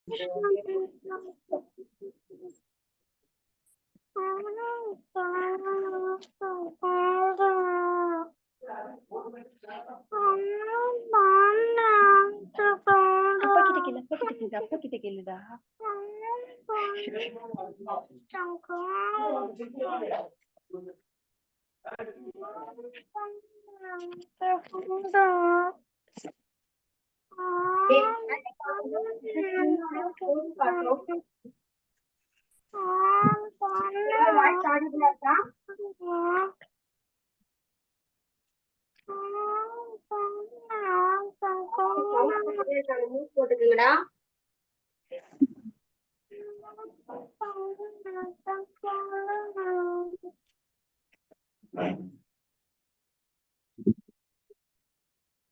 அப்பா கிட்ட கேளுடா. போட்டுக்கீங்கடா.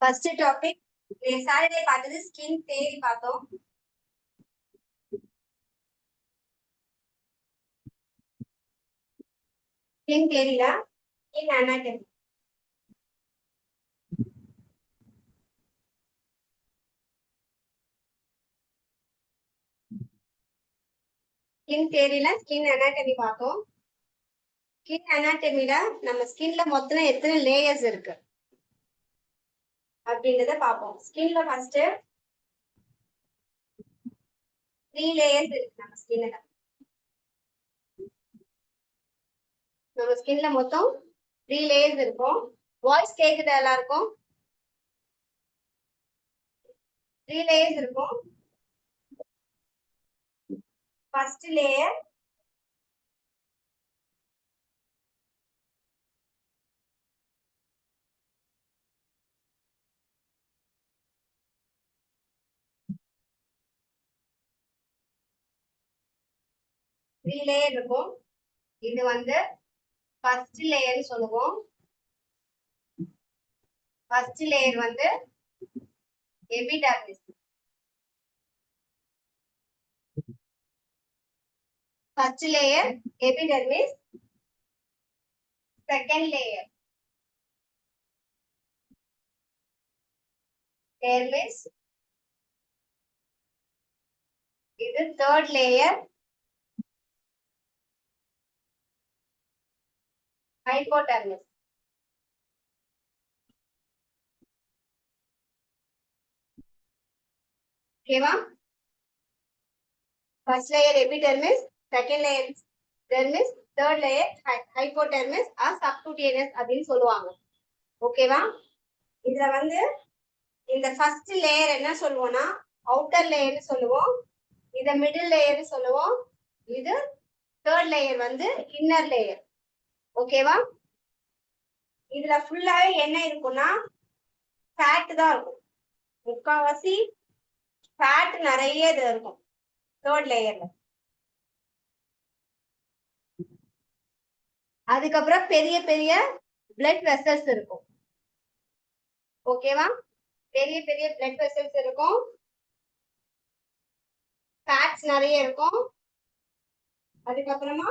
ஃபர்ஸ்ட் டாபிக் சாட்டர்டே பார்த்தது ஸ்கின் தேரி பார்த்தோம். ஸ்கின் தேரில ஸ்கின் அனாட்டமி. ஸ்கின் தேரில ஸ்கின் அனாட்டமி பார்த்தோம். ஸ்கின் அனாட்டமில நம்ம ஸ்கின்ல மொத்தம் எத்தனை லேயர்ஸ் இருக்கு அப்படின்றத பார்ப்போம். ஸ்கின்ல ஃபர்ஸ்ட் 3 லேயர்ஸ் இருக்கு நம்ம ஸ்கின்ல. நம்ம ஸ்கின்ல மொத்தம் 3 லேயர்ஸ் இருக்கும். வாய்ஸ் கேக்குதா எல்லாருக்கும்? 3 லேயர்ஸ் இருக்கும். ஃபர்ஸ்ட் லேயர் இருக்கும். இது வந்து ஃபர்ஸ்ட் லேயர் சொல்லுவோம். ஃபர்ஸ்ட் லேயர் வந்து epidermis. First layer epidermis. Second layer dermis. இது தேர்ட் லேயர் ஹைபோடெர்மிஸ். ஓகேவா? First layer epidermis, second layer dermis, third layer hypodermis or subcutaneous அப்படின்னு சொல்லுவாங்க. ஓகேவா? இதுல வந்து இந்த ஃபர்ஸ்ட் லேயர் என்ன சொல்லுவோம்னா அவுட்டர் லேயர்னு சொல்லுவோம். இத மிடில் லேயர்னு சொல்லுவோம். இது தேர்ட் லேயர் வந்து இன்னர் லேயர். ஓகேவா? இதுல ஃபுல்லாவே என்ன இருக்கும்னா ஃபேட் தான் இருக்கும். முக்காவாசி ஃபேட் நிறைய இது இருக்கும் தேர்ட் லேயர்ல. அதுக்கப்புறம் பெரிய பெரிய பிளட் வெசல்ஸ் இருக்கும். ஓகேவா? பெரிய பெரிய பிளட் வெசல்ஸ் இருக்கும். ஃபேட்ஸ் நிறைய இருக்கும். அதுக்கப்புறமா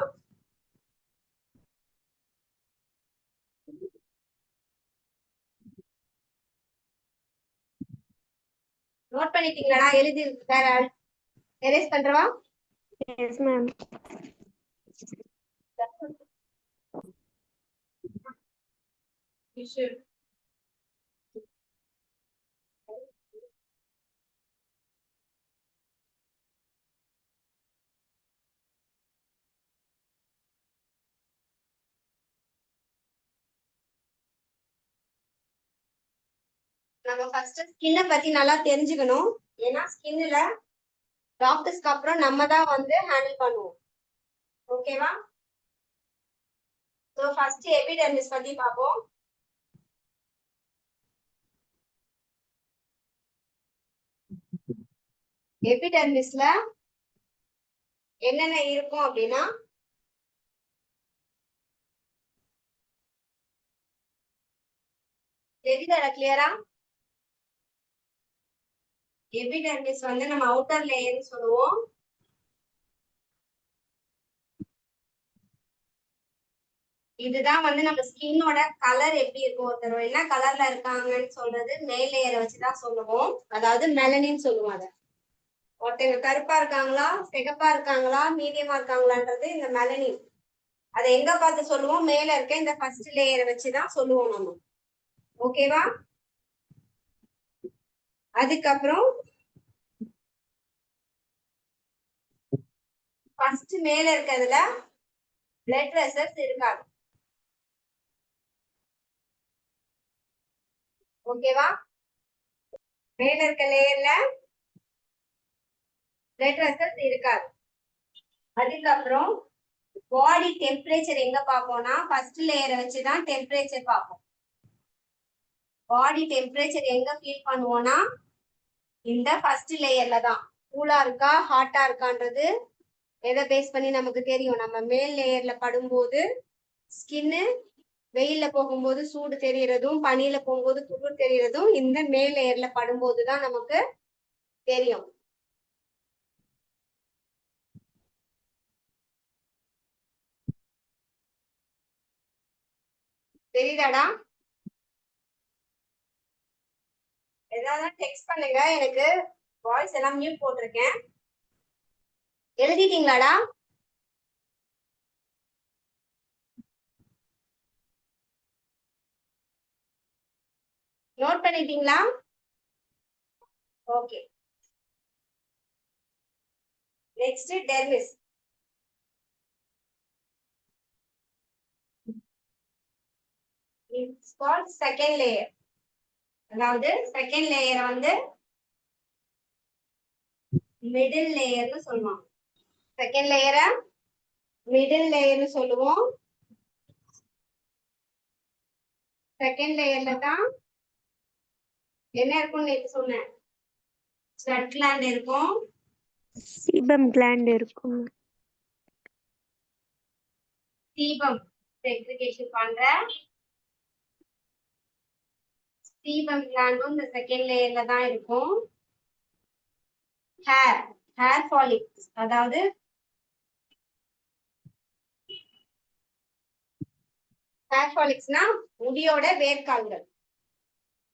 நோட் பண்ணிட்டீங்களா? எழுதி வேற எரேஸ் பண்றவா? Yes ma'am. நம்ம ஃபர்ஸ்ட் ஸ்கின்னை பத்தி நல்லா தெரிஞ்சுக்கணும். ஏன்னா ஸ்கின்ல டாக்டர்ஸ்க்கு அப்புறம் நம்ம தான் வந்து ஹேண்டில் பண்ணுவோம். ஓகேவா? சோ ஃபர்ஸ்ட் எபிடெர்மிஸ் பத்தி பாப்போம். எபிடெர்மிஸ்ல என்னென்ன இருக்கும் அப்படின்னா தெரியுதா கிளியரா? எபிடெர்மிஸ் வந்து நம்ம அவுட்டர் லேயர்னு சொல்லுவோம். இதுதான் வந்து நம்ம ஸ்கின்னோட கலர் எப்படி இருக்கும், ஒருத்தர் என்ன கலர்ல இருக்காங்கன்னு சொல்றது மேல் லேயரை வச்சுதான் சொல்லுவோம். அதாவது மெலனின் சொல்லுவோம். அதை ஒருத்தங்க கருப்பா இருக்காங்களா சிகப்பா இருக்காங்களா மீடியமா இருக்காங்களான்றது இந்த மெலனின். அதை எங்க பார்த்து சொல்லுவோம்? மேல இருக்க இந்த ஃபர்ஸ்ட் லேயரை வச்சுதான் சொல்லுவோம் நம்ம. ஓகேவா? அதுக்கப்புறம் ஃபர்ஸ்ட் மேல இருக்கிறதுல பிளட் வெசல்ஸ் இருக்காது. ஓகேவா? மேல இருக்க லேயர்ல பிளட் வெசல்ஸ் இருக்காது. அதுக்கப்புறம் பாடி டெம்பரேச்சர் எங்க பார்ப்போம்னா ஃபர்ஸ்ட் லேயரை வச்சுதான் டெம்பரேச்சர் பார்ப்போம். பாடி டெம்பரேச்சர் எங்க ஃபீல் பண்ணுவோம்னா இந்த ஃபர்ஸ்ட் லேயர்ல தான். கூலா இருக்கா ஹாட்டா இருக்கான்றது எதை பேஸ் பண்ணி நமக்கு தெரியும்? நம்ம மேல் லேயர்ல படும்போது ஸ்கின்னு வெயில்ல போகும்போது சூடு தெரியறதும் பனியில போகும்போது குளிர் தெரியறதும் இந்த மேல் லேயர்ல படும்போதுதான் நமக்கு தெரியும். தெரியுதாடா? ஏதாவது டெக்ஸ்ட் பண்ணுங்க. எனக்கு வாய்ஸ் எல்லாம் மியூட் போட்டிருக்கேன். எழுதிட்டீங்களாடா? நோட் பண்ணிட்டீங்களா? Okay. Next dermis. It's called second layer. அதாவது செகண்ட் லேயர் வந்து மிடில் லேயர்னு சொல்லுவாங்க. செகண்ட் லேயரை மிடில் லேயர்னு சொல்லுவோம். செகண்ட் லேயர்ல தான் என்ன இருக்கும்னு நேத்து சொன்னேன். ஸ்வெட் கிளாண்ட் இருக்கும். sebum gland இருக்கும். sebum செக்ரிகேஷன் பண்ற sebum gland இந்த செகண்ட் லேயர்ல தான் இருக்கும். ஹேர் ஃபாலிகல்ஸ், அதாவது ஹேர் ஃபாலிக்ஸ்னா முடியோட வேர்க்கால்கள்.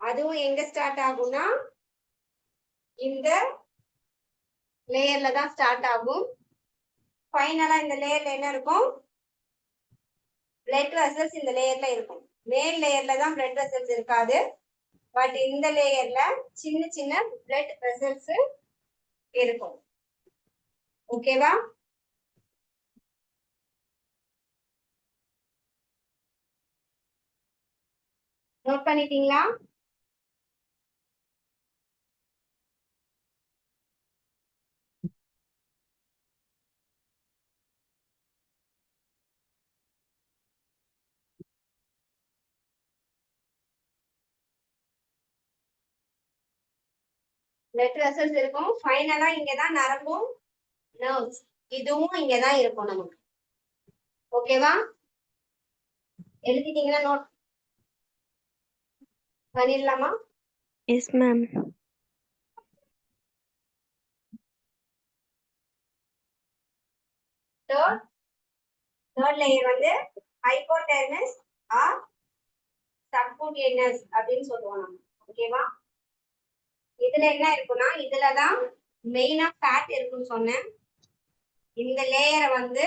அதுவும் எங்க ஸ்டார்ட் ஆகும்னா இந்த லேயர்ல தான் ஸ்டார்ட் ஆகும். ஃபைனலா இந்த லேயர்ல என்ன இருக்கும்? பிளட் வெசல்ஸ் இந்த லேயர்ல இருக்கும். மேல் லேயர்ல தான் பிளட் வெசல்ஸ் இருக்காது. பட் இந்த லேயர்ல சின்ன சின்ன பிளட் வெசல்ஸ் இருக்கும். ஓகேவா? நோட் பண்ணிட்டீங்களா? பிளட் வெசல்ஸ் இருக்கும். ஃபைனலா இங்கதான் நரம்பும் நர்வ்ஸ் இதுவும் இங்கதான் இருக்கும் நமக்கு. ஓகேவா? எழுதிட்டீங்கன்னா நோட் பண்ணிடலாமா? Yes, ma'am. தேர்ட் லேயர் வந்து ஹைபோடெர்மிஸ் ஆர் சப்குட்டேனியஸ் அப்படின்னு சொல்லுவோம் நம்ம. ஓகேவா? இதுல என்ன இருக்குன்னா இதுலதான் மெயினா ஃபேட் இருக்குன்னு சொன்னேன். இந்த லேயரை வந்து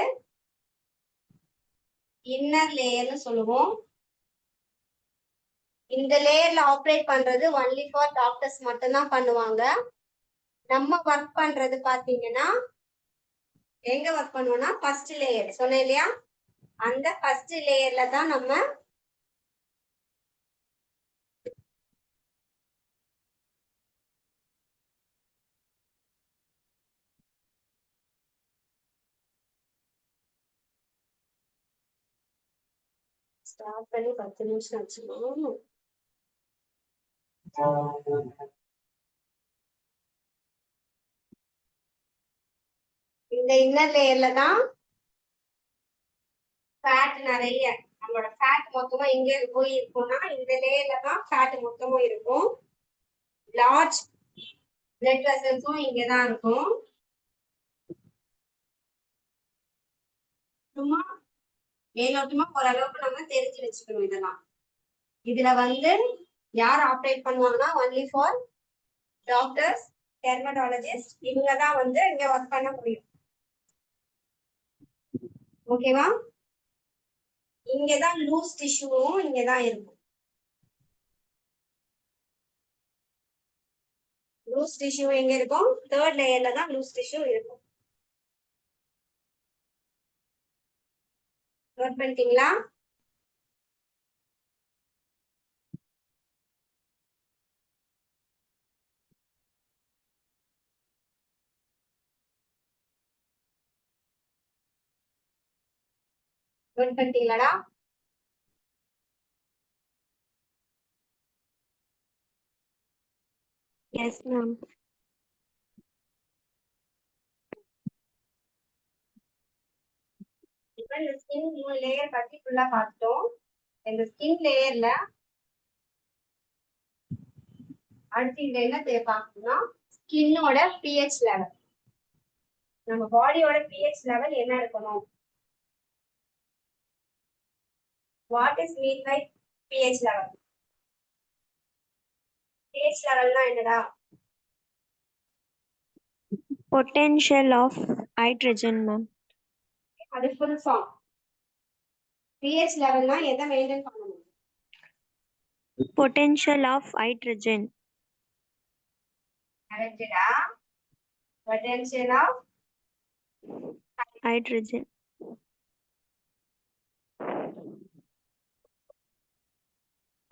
இன்னர் லேயர்னு சொல்லுவோம். இந்த லேயர்ல ஆப்ரேட் பண்றது ஒன்லி ஃபார் டாக்டர்ஸ் மட்டும்தான் பண்ணுவாங்க. நம்ம ஒர்க் பண்றது பாத்தீங்கன்னா எங்க ஒர்க் பண்ணுவோம்னா ஃபர்ஸ்ட் லேயர் சொன்னேன் இல்லையா? அந்த ஃபர்ஸ்ட் லேயர்ல தான் நம்ம ஸ்டார்ட் பண்ணி 10 நிமிஷம் ஆச்சுமா. இந்த இன்னர் லேயர்ல தான் ஃபேட் நிறைய, நம்மளோட ஃபேட் மொத்தமா எங்க போய் இருக்கும்னா இந்த லேயர்ல தான் ஃபேட் மொத்தமா இருக்கும். லார்ஜ் பிளட் வெசல்ஸும் இங்கதான் இருக்கும். சும்மா மேலோட்டமா ஓரளவுக்கு நம்ம தெரிஞ்சு வச்சுக்கணும். இதெல்லாம் இதுல வந்து யார் ஆப்ரேட் பண்ணுவாங்கன்னா ஒன்லி ஃபார் டாக்டர்ஸ் டெர்மடாலஜிஸ்ட் இவங்க தான் வந்து இங்க ஒர்க் பண்ண முடியும். ஓகேவா? இங்கதான் லூஸ் டிஷ்யூவும் இங்கதான் இருக்கும். லூஸ் டிஷ்யூ எங்க இருக்கும்? தேர்ட் லேயர்ல தான் லூஸ் டிஷ்யூ இருக்கும். நோட் பண்ணிட்டீங்களா? நோட் பண்ணிட்டீங்களாடா? Yes, ma'am. இப்ப இந்த ஸ்கின் லேயர் பத்தி ஃபுல்லா பார்த்துட்டோம். இந்த ஸ்கின் லேயர்ல அடுத்து இங்க என்ன பார்க்கணும்னா ஸ்கின்னோட pH லெவல். நம்ம பாடியோட pH லெவல் என்ன இருக்கணும்? What is mean by pH level? pH லெவல்னா என்னடா? Potential of hydrogen, ma'am. அது ஃபுல் ஃபார்ம். pH லெவல்னா எதை மெயின்டைன் பண்ணணும்? Potential of hydrogen. கரெக்ட்டா? potential of Hydrogen.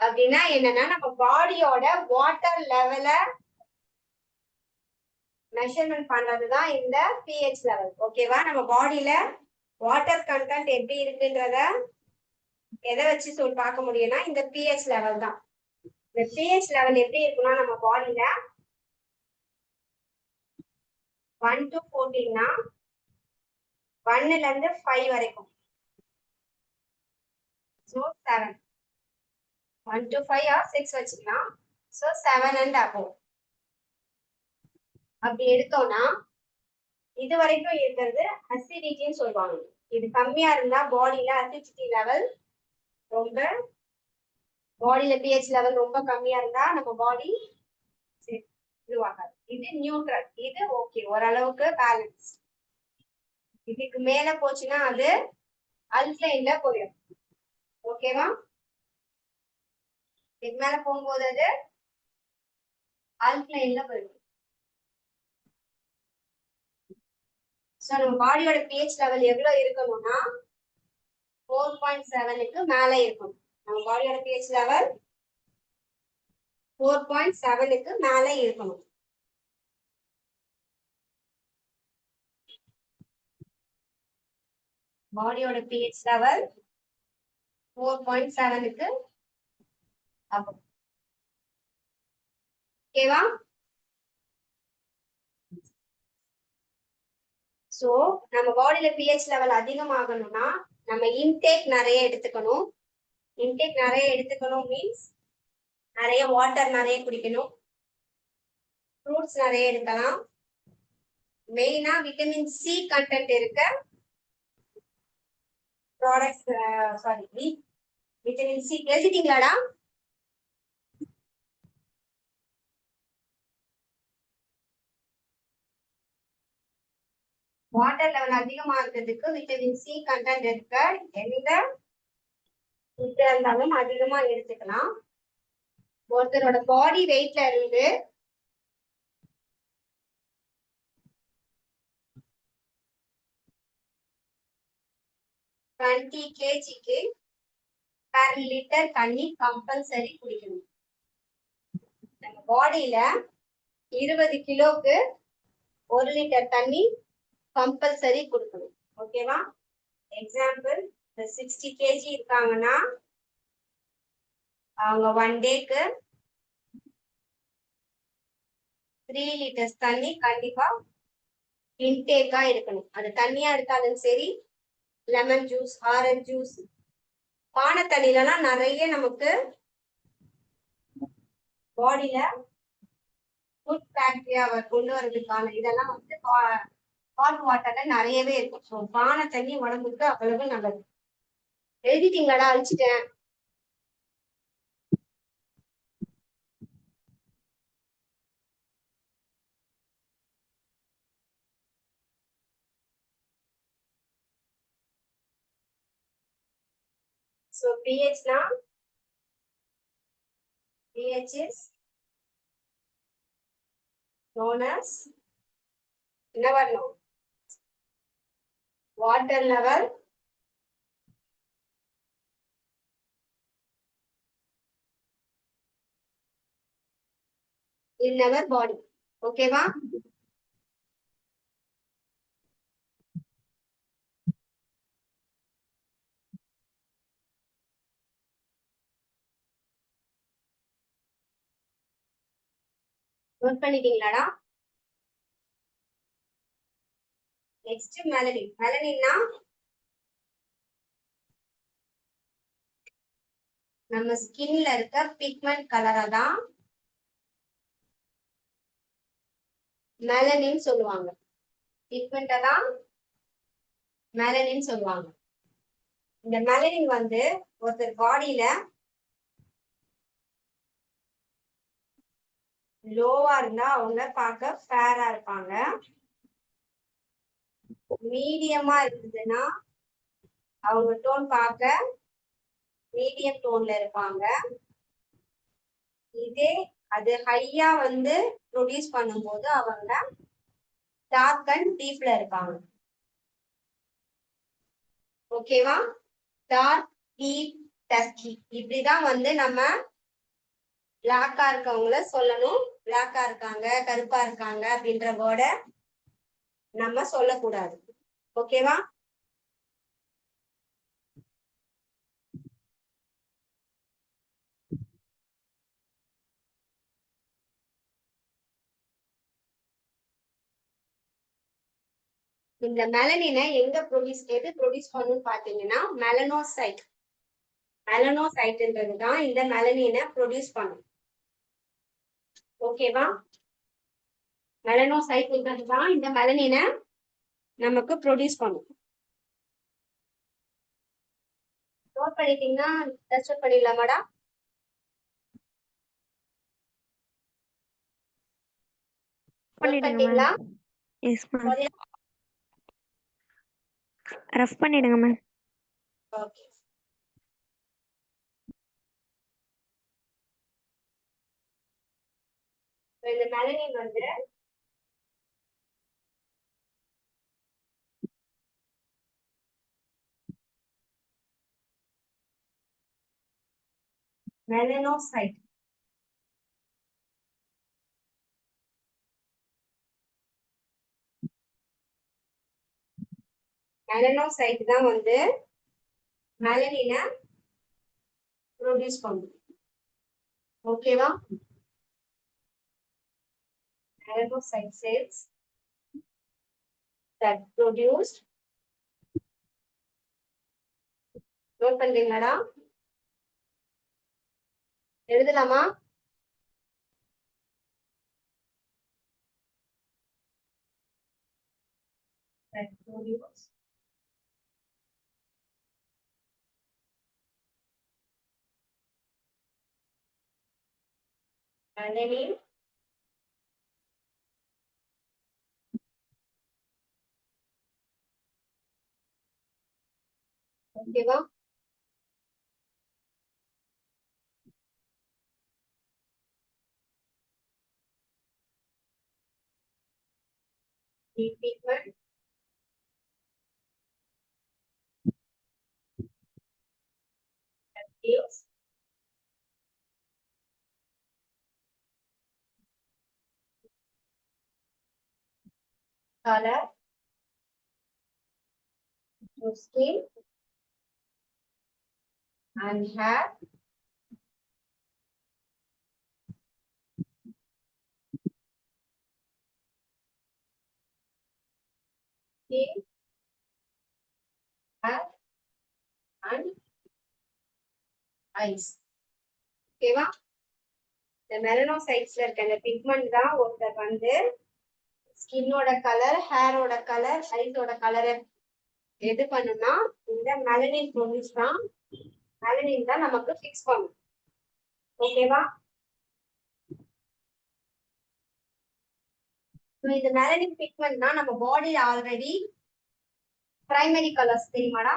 அப்படின்னா என்னன்னா நம்ம பாடியோட வாட்டர் லெவல மெஷர்மெண்ட் பண்றதுதான் இந்த pH லெவல். ஓகேவா? நம்ம பாடியில வாட்டர் கண்டென்ட் எப்படி இருக்குன்றத எதை வச்சு பார்க்க முடியும்னா இந்த pH லெவல் தான். இந்த pH லெவல் எப்படி இருக்குன்னா நம்ம பாடியில 1 to 14னா 1ல இருந்து 5 வரைக்கும். So 7. 1 to 5 or 6 வச்சுக்கலாம். So 7 and above. அப்படி எடுத்தோம்னா இது வரைக்கும் இருக்கிறது அசிடிட்டின்னு சொல்லுவாங்க. இது கம்மியா இருந்தா பாடியில அசிடிட்டி லெவல் ரொம்ப, பாடியில pH லெவல் ரொம்ப கம்மியா இருந்தா நம்ம பாடி இதுவாகாது. இது நியூட்ரல், இது ஓகே, ஓரளவுக்கு பேலன்ஸ். இதுக்கு மேல போச்சுன்னா அது அல்கைன்ல போயிடும். ஓகேவா? இதுக்கு மேல போகும்போது அது அல்கைன்ல போயிடும். சோ நம்ம பாடியோட pH லெவல் எவ்வளவு இருக்கணும்னா 4.7க்கு மேல இருக்கணும். நம்ம பாடியோட pH லெவல் 4.7க்கு மேல இருக்கணும். பாடியோட pH லெவல் 4.7க்கு அப்போ ஓகேவா? சோ நம்ம பாடியில pH லெவல் அதிகமாகணும்னா நம்ம இன்டேக் நிறைய எடுத்துக்கணும். இன்டேக் நிறைய எடுத்துக்கணும் மீன்ஸ் நிறைய வாட்டர் நிறைய குடிக்கணும், ஃப்ரூட்ஸ் நிறைய எடுக்கலாம். மெயினா விட்டமின் சி கண்டென்ட் இருக்க ப்ராடக்ட்ஸ், சாரி விட்டமின் சி எழுதிட்டீங்களாடா? வாட்டர் லெவல் அதிகமா இருக்கிறதுக்கு விட்டமின் சி கண்டென்ட் இருக்க எந்த ஃபுட்டா இருந்தாலும் அதிகமா எடுத்துக்கலாம். ஒருத்தரோட பாடி வெயிட்ல இருந்து 20 kgக்கு per லிட்டர் தண்ணி கம்பல்சரி குடிக்கணும். நம்ம பாடியில 20 கிலோக்கு 1 லிட்டர் தண்ணி கம்பல்சரி கொடுக்கணும். ஓகேவா? எக்ஸாம்பிள் 60 kg இருக்காங்கன்னா அவங்க 1 டேக்கு 3 லிட்டர்ஸ் தண்ணி கண்டிப்பா இன்டேக்கா எடுக்கணும். அது தண்ணியா எடுத்தாலும் சரி, லெமன் ஜூஸ், ஆரஞ்சு ஜூஸ், பானை தண்ணிலாம் நிறைய நமக்கு பாடியில குட் பாக்டீரியாவை கொண்டு வர்றதுக்கான இதெல்லாம் வந்து ஹாட் வாட்டர்ல நிறையவே இருக்கும். ஸோ பானை தண்ணி உடம்புக்கு அவ்வளவு நல்லது. எழுதிட்டீங்களாடா? அழிச்சிட்டேன். So pH na pH is known as never know water level in our body. Okay va? Note பண்ணிட்டீங்களாடா? Next melanin. மெலனின்னா நம்ம ஸ்கின்ல இருக்க பிக்மெண்ட் கலரை தான் மெலனின் சொல்லுவாங்க. பிக்மெண்ட்டை தான் மெலனின் சொல்லுவாங்க. இந்த மெலனின் வந்து ஒருத்தர் பாடியில லோவா இருந்தா அவங்க பார்க்க ஃபேரா இருப்பாங்க. மீடியமா இருந்ததுன்னா அவங்க டோன் பார்க்க மீடியம் டோன்ல இருப்பாங்க. இதே அது ஹையா வந்து ப்ரொடியூஸ் பண்ணும்போது அவங்க டார்க் அண்ட் டீப்ல இருப்பாங்க. ஓகேவா? டார்க், டீப், டஸ்கி இப்படிதான் வந்து நம்ம பிளாக்கா இருக்கவங்கள சொல்லணும். பிளாக்கா இருக்காங்க, கருப்பா இருக்காங்க அப்படின்ற வேர்டை நம்ம சொல்லக்கூடாது. ஓகேவா? இந்த மெலனினை எங்க எது ப்ரொடியூஸ் பண்ணுன்னு பாத்தீங்கன்னா மெலனோசைட். மெலனோசைட்ன்றது தான் இந்த மெலனினை ப்ரொடியூஸ் பண்ணும். ஓகேவா? மெலனோசைட்ன்றது தான் இந்த மெலனினை நமக்கு ப்ரொடியூஸ் பண்ணும். நோட் பண்ணிட்டீங்கன்னா டச் பண்ணிடலாமாடா? பண்ணிடுங்க மேம். Yes ma'am. ரஃப் பண்ணிடுங்க மேம். ஓகே. இந்த மெலனின் வந்து மெலனோசைட். மெலனோசைட் தான் வந்து மெலனினை ப்ரொடியூஸ் பண்ணும். ஓகேவா? Melanocyte cells that produced. Note பண்றீங்களாடா? எழுதலாமா? That produce melanin ஓகேவா? The pigment that gives color to skin and hair. Skin, hair and eyes. ஓகேவா? இந்த மெலனோசைட்ஸ்ல இருக்க இந்த பிக்மெண்ட் தான் ஒருத்தர் வந்து ஸ்கின்னோட கலர், ஹேரோட கலர், ஐஸோட கலரை எது பண்ணுனா இந்த மெலனின் ப்ரொடியூஸ் தான். மெலனின் தான் நமக்கு ஃபிக்ஸ் பண்ணும். ஓகேவா? இந்த மெலனின் பிக்மெண்ட் தான் நம்ம பாடியில ஆல்ரெடி பிரைமரி கலர்ஸ் தெரியுமாடா?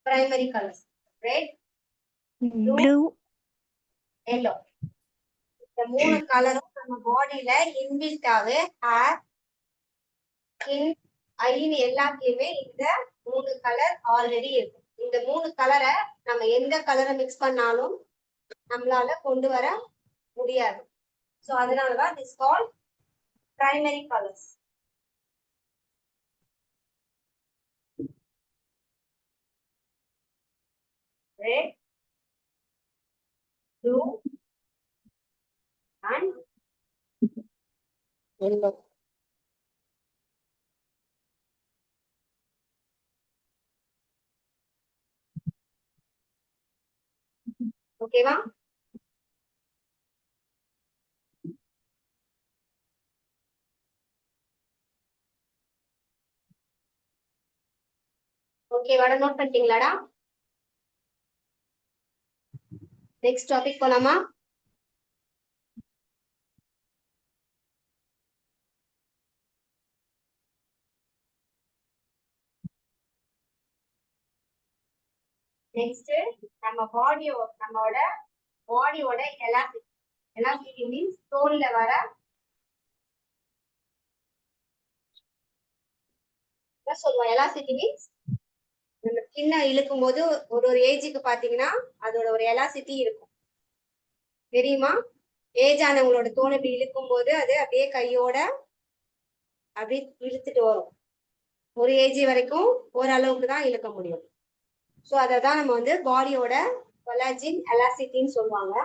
primary colors. Red, blue, yellow. இந்த மூணு கலரும் நம்ம பாடியில இன்பில்டாவே ஹேர், ஸ்கின், ஐன்னு எல்லாத்தையுமே இந்த மூணு கலர் ஆல்ரெடி இருக்கும். இந்த மூணு கலரை நம்ம எந்த கலரை மிக்ஸ் பண்ணாலும் நம்மளால கொண்டு வர முடியாது. சோ அதனாலதான் this called primary colors. Red, blue and yellow. ஓகேவா? ஓகேவாடா, நோட் பண்ணிட்டீங்களாடா? நெக்ஸ்ட் டாபிக் போலாமா? நெக்ஸ்ட் நம்மளோட பாடியோட எலாஸ்டிக். எலாஸ்டிக் மீன்ஸ் தோல்ல வர என்ன சொல்லுவோம்? எலாஸ்டிக் மீன்ஸ் நம்ம ஸ்கின்னை இழுக்கும் போது ஒரு ஏஜுக்கு பாத்தீங்கன்னா அதோட ஒரு எலாசிட்டி இருக்கும், தெரியுமா? ஏஜ் ஆனவங்களோட தோல் இப்படி இழுக்கும் போது அது அப்படியே கையோட அப்படி இழுத்துட்டு வரும். ஒரு ஏஜ் வரைக்கும் ஓரளவுக்கு தான் இழுக்க முடியும். ஸோ அதை தான் நம்ம வந்து பாடியோட கொலாஜின் எலாசிட்டின்னு சொல்லுவாங்க.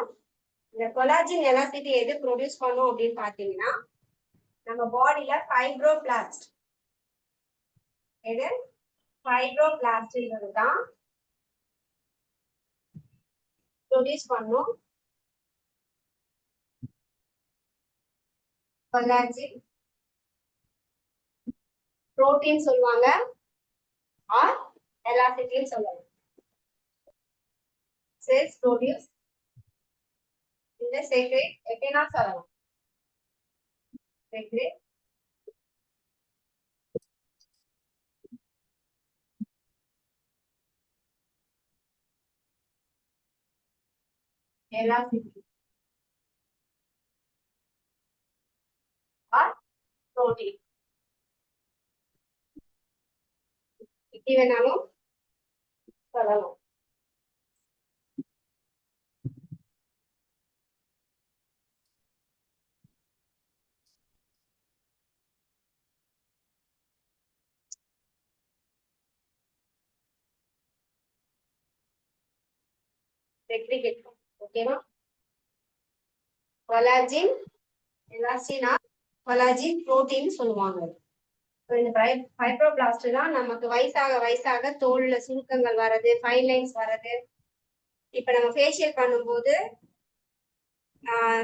இந்த கொலாஜின் எலாசிட்டி எது ப்ரொடியூஸ் பண்ணும் அப்படின்னு பாத்தீங்கன்னா நம்ம பாடியில ஃபைப்ரோபிளாஸ்ட், எது ஃபைப்ரோபிளாஸ்ட்ங்கிறது தான் ப்ரொடியூஸ் பண்ணும் கொலாஜின் புரோட்டீன் சொல்லுவாங்க, ஆர் எலாஸ்டிக்னு சொல்லுவாங்க. cells produce இந்த secrete எப்படின்னா சொல்லலாம், secrete elasticity or protein. இப்படி வேணாலும் சொல்லலாம். segregate ஓகேவா? கொலாஜின் எலாஸ்டினா கொலாஜின் புரோட்டீன் சொல்லுவாங்க. இந்த ஃபைப்ரோபிளாஸ்ட் தான் நமக்கு வயசாக தோல்ல சுருக்கங்கள் வர்றது, ஃபைன் லைன்ஸ் வர்றது. இப்ப நம்ம ஃபேஷியல் பண்ணும்போது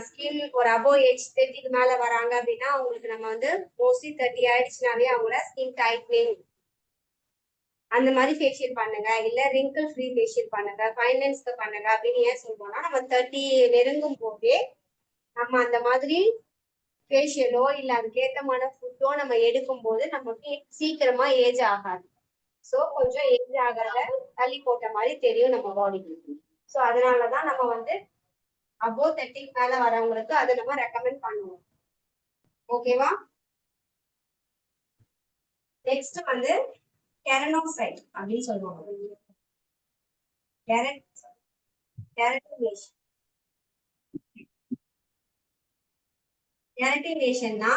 ஸ்கின் ஒரு அபோவ் ஏஜ் 30க்கு மேல வராங்க அப்படின்னா அவங்களுக்கு நம்ம வந்து மோஸ்ட்லி 30 ஆயிடுச்சுனாலே அவங்கள ஸ்கின் டைட்னிங் அந்த மாதிரி ஃபேஷியல் பண்ணுங்க, இல்ல ரிங்கிள் ஃப்ரீ ஃபேஷியல் பண்ணுங்க, ஃபைன் லைன்ஸ்க்கு பண்ணுங்க அப்படின்னு ஏன் சொல்றோம்னா நம்ம 30 நெருங்கும் போதே நம்ம அந்த மாதிரி ஃபேஷியலோ இல்ல அதுக்கேத்தமான ஃபுட்டோ நம்ம எடுக்கும் போது நமக்கு சீக்கிரமா ஏஜ் ஆகாது. ஸோ கொஞ்சம் ஏஜ் ஆகிறத தள்ளி போட்ட மாதிரி தெரியும் நம்ம பாடிக்கு. ஸோ அதனாலதான் நம்ம வந்து அபோவ் 30 மேல வரவங்களுக்கு அதை நம்ம ரெக்கமெண்ட் பண்ணுவோம். ஓகேவா? நெக்ஸ்ட் வந்து கெரனோசைட் அப்படின்னு சொல்லுவாங்க. கெரட்டினேஷன்னா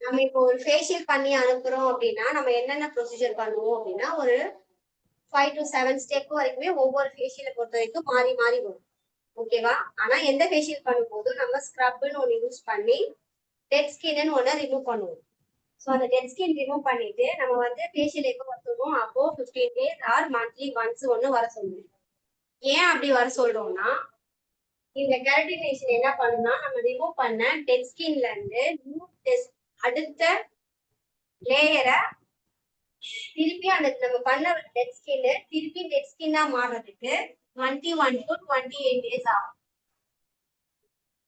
நம்ம இப்போ ஒரு ஃபேஷியல் பண்ணி அனுப்புறோம் அப்படின்னா நம்ம என்னென்ன ப்ரொசீஜர் பண்ணுவோம் அப்படின்னா ஒரு 5 to 7 ஸ்டெப் வரைக்குமே ஒவ்வொரு ஃபேஷியலை பொறுத்த வரைக்கும் மாறி மாறி வரும். ஓகேவா? ஆனா எந்த ஃபேஷியல் பண்ணும்போது நம்ம ஸ்க்ரப்னு ஒன்று யூஸ் பண்ணி டெட் ஸ்கின்னு ஒன்று ரிமூவ் பண்ணுவோம். ஸோ அந்த டெட் ஸ்கின் ரிமூவ் பண்ணிட்டு நம்ம வந்து ஃபேஷியல் எப்போ வந்துடும் அப்போ 15 days ஆர் மந்த்லி ஒன்ஸ் ஒன்று வர சொல்லுவோம். ஏன் அப்படி வர சொல்றோம்னா இந்த கெரட்டினேஷன் என்ன பண்ணுனா நம்ம ரிமூவ் பண்ண டெட் ஸ்கின்ல இருந்து அடுத்த லேயரை திருப்பி அந்த நம்ம பண்ண டெட் ஸ்கின் திருப்பி டெட் ஸ்கின்னா மாறதுக்கு 21 to 28 days ஆகும்.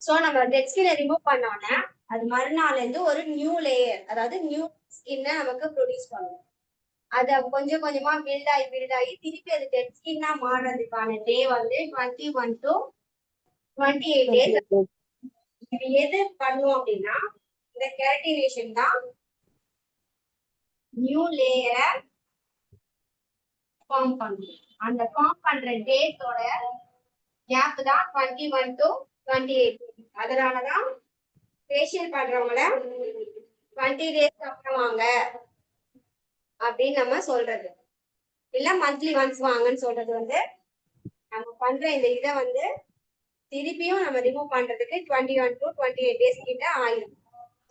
சோ நம்ம டெட் ஸ்கின்னை ரிமூவ் பண்ணோம்னா அது மறுநாள்ல இருந்து ஒரு நியூ லேயர், அதாவது நியூ ஸ்கின்னை நமக்கு ப்ரொடியூஸ் பண்ணும். அத கொஞ்சம் கொஞ்சமா பில்ட் ஆகி திருப்பி அது டெட் ஸ்கின்னா மாறுறதுக்கான டே வந்து 21 to 28 டேஸ். இது எது பண்ணுவோம் அப்படின்னா இந்த கெரட்டினேஷன் தான் நியூ லேயரை ஃபார்ம் பண்ணும். அந்த ஃபார்ம் பண்ற டேட்டோட கேப் தான் 21 to 28. அதனாலதான் ஃபேஷியல் பண்றவங்கள 20 டேஸ் அப்புறம் வாங்க அப்படின்னு நம்ம சொல்றது, இல்ல மந்த்லி ஒன்ஸ் வாங்கன்னு சொல்றது வந்து நம்ம பண்ற இந்த இதை வந்து திருப்பியும் நம்ம ரிமூவ் பண்றதுக்கு 21 to 28 டேஸ் கிட்ட ஆயிடும்.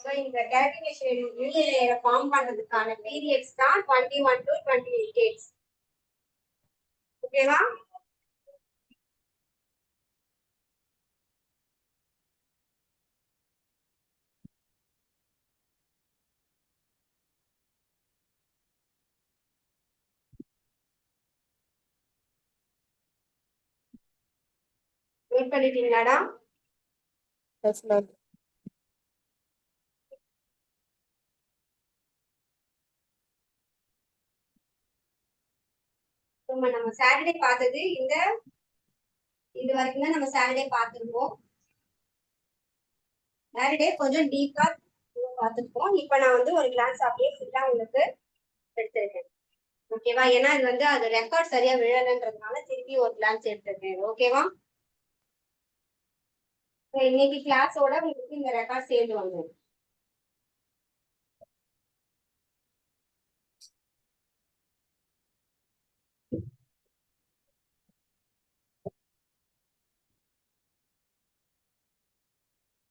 ஸோ இந்த கெரட்டினேஷன் நியூ லேயரை ஃபார்ம் பண்றதுக்கான பீரியட்ஸ் தான் 21 to 28 டேஸ். ஓகேவா? நோட் பண்ணிட்டீங்களாடா? Yes ma'am. நம்ம சாட்டர்டே பார்த்தது இது வரைக்கும் தான் நம்ம சாட்டர்டே பார்த்துருக்கோம். சாட்டர்டே கொஞ்சம் டீப்பா பார்த்துருக்கோம். இப்ப நான் வந்து ஒரு கிளாஸ் அப்படியே ஃபுல்லா உங்களுக்கு எடுத்திருக்கேன். ஓகேவா? ஏன்னா இது வந்து அது ரெக்கார்ட் சரியா விழலன்றதுனால திருப்பி ஒரு கிளாஸ் எடுத்திருக்கேன். ஓகேவா? இன்னைக்கு கிளாஸோட உங்களுக்கு இந்த ரெக்கார்ட் சேர்ந்து வந்துடும்.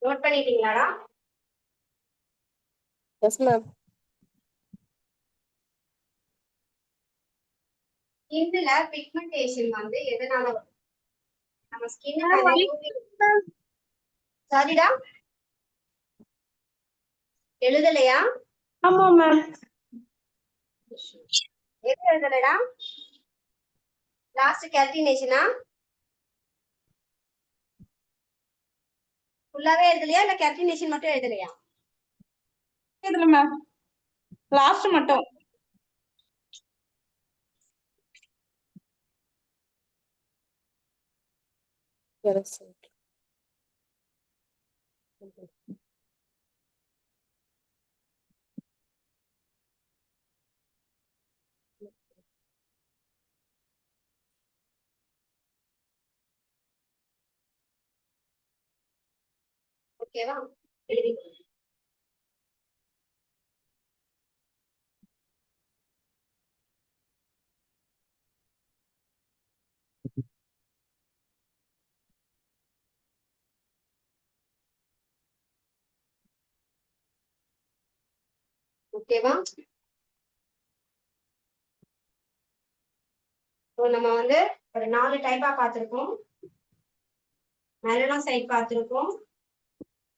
நோட் பண்ணிட்டீங்களாடா? Yes ma'am. ஸ்கின்ல பிக்மெண்டேஷன் வந்து எதனால வரும்? நம்ம ஸ்கின்னுக்கு சரிடா? எழுதலையா? ஆமா மேம். எது எழுதலடா? லாஸ்ட் கெரட்டினேஷனா? ஃபுல்லாவே எழுதலையா இல்ல கெரட்டினேஷன் மட்டும் எழுதலையா? இதுல மேம் லாஸ்ட் மட்டும். Yes sir. ஓகேவா? எழுதி ஓகேவா? நம்ம வந்து ஒரு 4 டைப்பா பார்த்திருக்கோம். மெலனோசைட் பார்த்திருக்கோம்,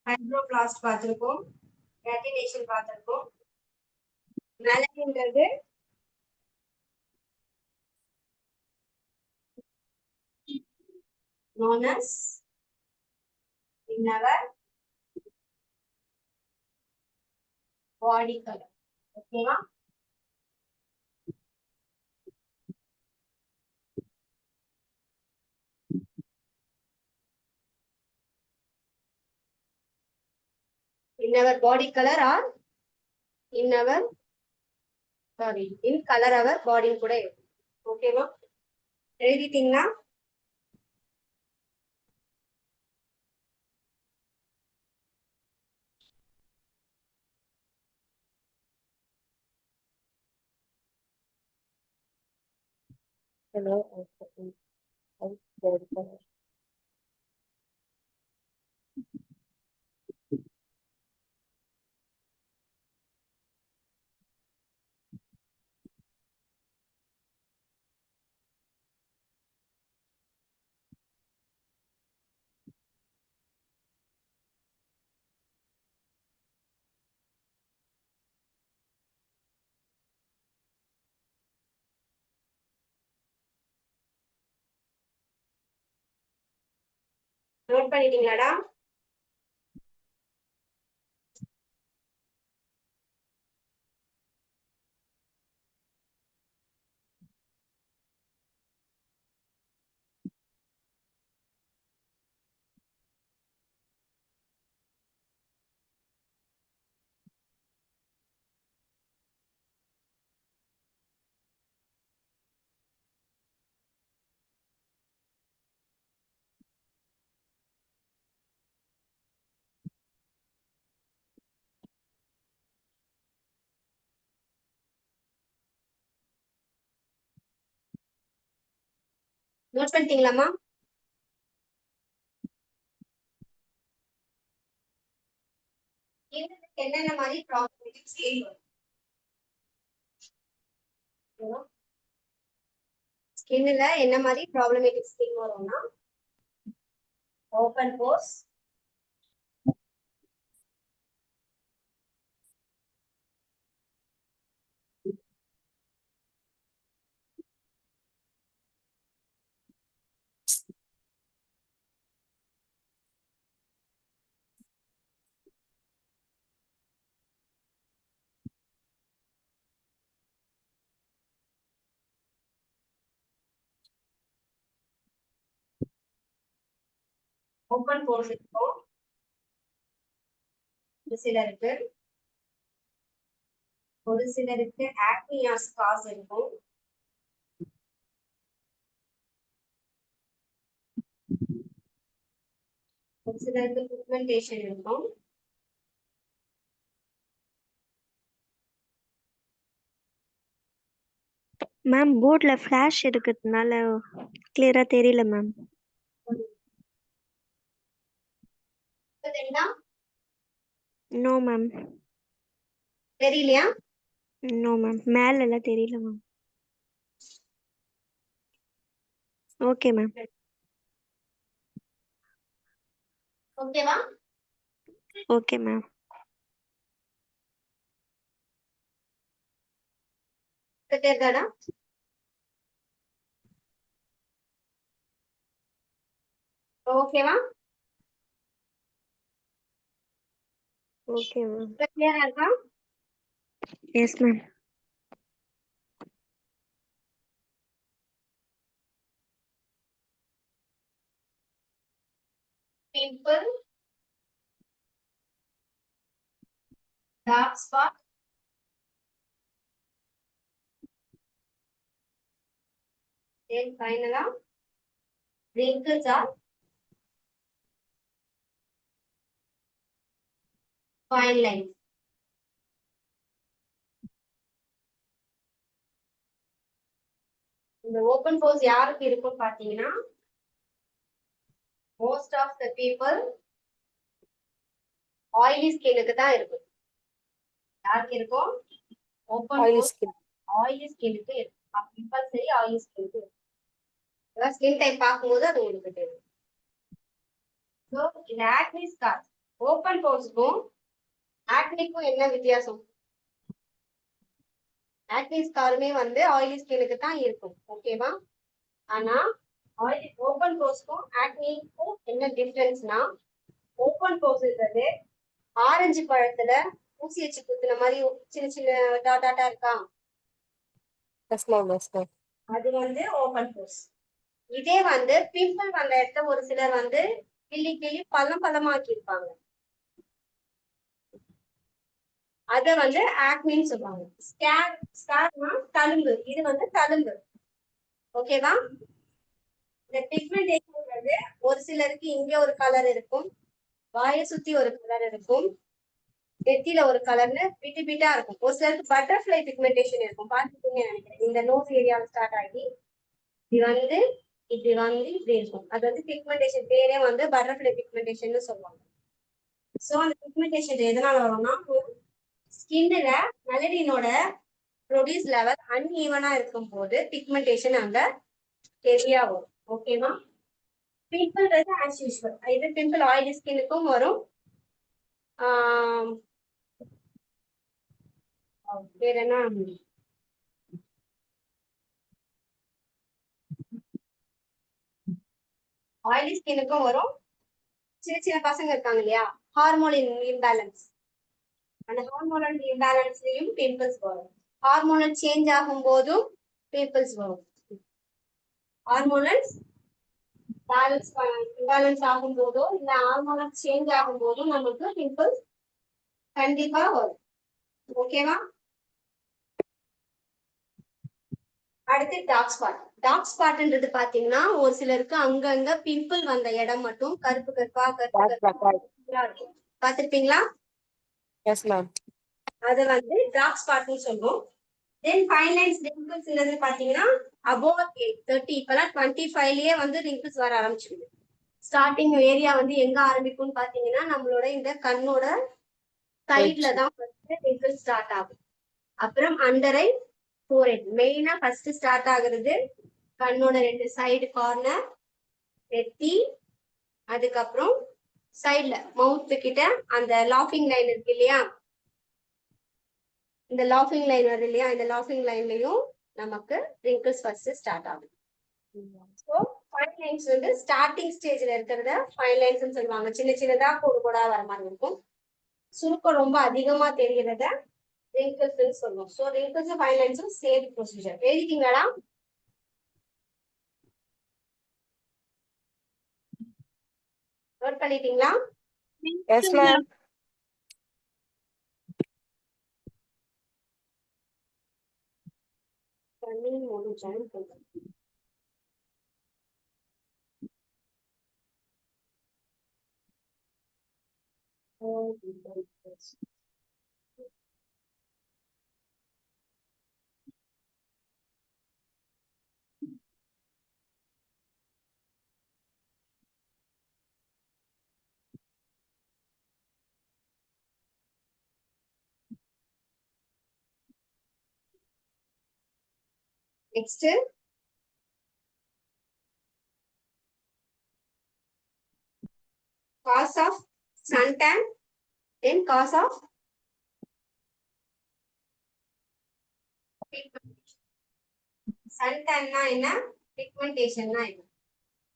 ஹைட்ரோபிளாஸ்ட் பார்த்திருக்கோம், கெரட்டினேஷன் பார்த்திருக்கோம். மெலனின்றது known as in our body color. ஓகேவா? in our body color or in our in color our body கூட இருக்கு. ஓகேவா? எழுதிட்டீங்களா? Hello. Body color. நோட் பண்ணிட்டீங்களாடா? நோட் பண்ணிட்டீங்களாமா? என்னென்ன மாதிரி ப்ராப்ளமேட்டிக் ஸ்கேல் வரும்? ஸ்கின்ல என்ன மாதிரி ப்ராப்ளமேட்டிக் ஸ்கின் வரும்னா ஓபன் போர்ஸ், ஓபன் போர்ஸ் இருக்கும் ஒரு சிலருக்கு, ஒரு சிலருக்கு ஆக்னியா ஸ்கார்ஸ் இருக்கும், ஒரு சிலருக்கு பிக்மெண்டேஷன் இருக்கும், மேம் போர்ட்ல ஃபிளாஷ் இருக்கிறதுனால கிளியரா தெரியல மேம். தெரியுதா? No ma'am. தெரியலையா? நோ மேம், மேல எல்லாம் தெரியல மேம். Okay ma'am. ஓகேவா? Okay ma'am. தெரியுதாடா? ஓகேவா? Okay ma'am. கிளியரா இருக்கா? Yes ma'am. Pimple, dark spot, then finally wrinkles are fine lines. இந்த ஓபன் போர்ஸ் யாருக்கு இருக்கும் பாத்தீங்கன்னா most of the people oily ஸ்கின்னுக்கு தான் இருக்கும். யாருக்கு இருக்கும்? Open Oily pores skin. Oily ஸ்கின்னுக்கு இருக்கும். கம்பல்சரி ஆயிலி ஸ்கின்னுக்கு இருக்கும். அதாவது ஸ்கின் டைப் பார்க்கும்போது அது உங்களுக்கு தெரியும். ஸோ இந்த ஆக்னி ஸ்கார்ஸ், ஓபன் போர்ஸ்க்கும் ஆக்னிக்கும் என்ன வித்தியாசம்? ஆக்னி ஸ்காருமே வந்து ஆயிலி ஸ்கின்னுக்கு தான் இருக்கும். ஓகேவா? ஆனா ஆயிலி ஓபன் போர்ஸ்க்கும் ஆக்னிக்கும் என்ன டிஃபரன்ஸ்னா, ஓபன் போர்ஸ்ன்றது ஆரஞ்சு பழத்துல ஊசி வச்சு குத்துன மாதிரி சின்ன சின்ன டாட்டா இருக்கா, Yes ma'am, yes ma'am. அது வந்து ஓபன் போர்ஸ். இதே வந்து பிம்பிள் வந்த இடத்த ஒரு சிலர் வந்து கிள்ளி கிள்ளி பள்ளம் பள்ளமாக்கி இருப்பாங்க, அத வந்து ஆக்னின்னு சொல்லுவாங்க. ஸ்கார்னா தழும்பு, இது வந்து தழும்பு. ஓகேவா? இந்த பிக்மெண்டேஷன்ன்றது ஒரு சிலருக்கு இங்க ஒரு கலர் இருக்கும், வாயை சுத்தி ஒரு கலர் இருக்கும், நெத்தியில ஒரு கலர்னு பிட்டு பிட்டா இருக்கும். ஒரு சிலருக்கு பட்டர்ஃபிளை பிக்மெண்டேஷன் இருக்கும், பார்த்துருப்பீங்கன்னு நினைக்கிறேன். இந்த நோஸ் ஏரியாவில் ஸ்டார்ட் ஆகி இது வந்து இப்படி வந்து இப்படி இருக்கும். அது வந்து பிக்மெண்டேஷன், பேரே வந்து பட்டர்ஃபிளை பிக்மெண்டேஷன் சொல்லுவாங்க. ஸோ அந்த பிக்மெண்டேஷன் எதனால வரும்னா, ஸ்கின்ல மெலனினோட ப்ரொடியூஸ் லெவல் அன்ஈவனா இருக்கும் போது பிக்மெண்டேஷன் அங்க ஹெவியா வரும். ஓகேவா? பிம்பிள் ஆஸ் யூஸ்வல், இது பிம்பிள் ஆயிலி ஸ்கின்னுக்கும் வரும். வேற என்ன, ஆயிலி ஸ்கின்னுக்கும் வரும். சின்ன சின்ன பசங்க இருக்காங்க இல்லையா, ஹார்மோன் இம்பேலன்ஸ், அந்த ஹார்மோனல் இம்பேலன்ஸ்லயும் பிம்பிள்ஸ் வரும். ஹார்மோனல் சேஞ்ச் ஆகும் போதும் பிம்பிள்ஸ் வரும். ஹார்மோனல் பேலன்ஸ் ஆகும் போதோ இல்ல ஹார்மோனல் சேஞ்ச் ஆகும் போதும் நமக்கு பிம்பிள்ஸ் கண்டிப்பா வரும். ஓகேவா? அடுத்து டார்க் ஸ்பாட். டார்க் ஸ்பாட்ன்றது பாத்தீங்கன்னா ஒரு சிலருக்கு அங்கங்க பிம்பிள் வந்த இடம் மட்டும் கருப்பு கருப்பா இருக்கும், பாத்திருப்பீங்களா? Yes ma'am. அது வந்து டார்க் ஸ்பாட்னு சொல்லுவோம். தென் ஃபைன் லைன்ஸ் ரிங்கிள்ஸ்ன்றது பாத்தீங்கன்னா அபோவ் 30 இப்பெல்லாம் 25லயே வந்து ரிங்கிள்ஸ் வர ஆரம்பிச்சிருது. ஸ்டார்டிங் ஏரியா வந்து எங்க ஆரம்பிக்கும்னு பாத்தீங்கன்னா நம்மளோட இந்த கண்ணோட சைட்ல தான் ஃபர்ஸ்ட் ரிங்கிள் ஸ்டார்ட் ஆகும். அப்புறம் அண்டர் ஐ, ஃபோர்ஹெட் மெயினா ஃபர்ஸ்ட் ஸ்டார்ட் ஆகுறது கண்ணோட 2 சைடு கார்னர், நெத்தி, அதுக்கப்புறம் சைட்ல மவுத் கிட்ட அந்த லாஃபிங் லைன் இருக்கு இல்லையா, இந்த லாஃபிங் லைன் வருது இல்லையா, இந்த லாஃபிங் லைன்லயும் நமக்கு ரிங்கிள்ஸ் ஃபர்ஸ்ட் ஸ்டார்ட் ஆகும். ஸோ ஃபைன் லைன்ஸ் வந்து ஸ்டார்டிங் ஸ்டேஜ்ல இருக்கிறத ஃபைன் லைன்ஸ் சொல்லுவாங்க. சின்ன சின்னதா கோடு கோடா வர மாதிரி இருக்கும். சுருக்கம் ரொம்ப அதிகமா தெரிகிறத ரிங்கிள்ஸ் சொல்லுவோம். ஸோ ரிங்கிள்ஸ் ஃபைன் லைன்ஸும் சேம் ப்ரொசீஜர். எழுதிட்டீங்களா? நோட் பண்ணிட்டீங்களா? Yes ma'am. பண்ணி முடிஞ்சேன். Next cause of suntan, then cause of pigmentation. suntanனா என்ன, பிக்மெண்டேஷன்னா என்ன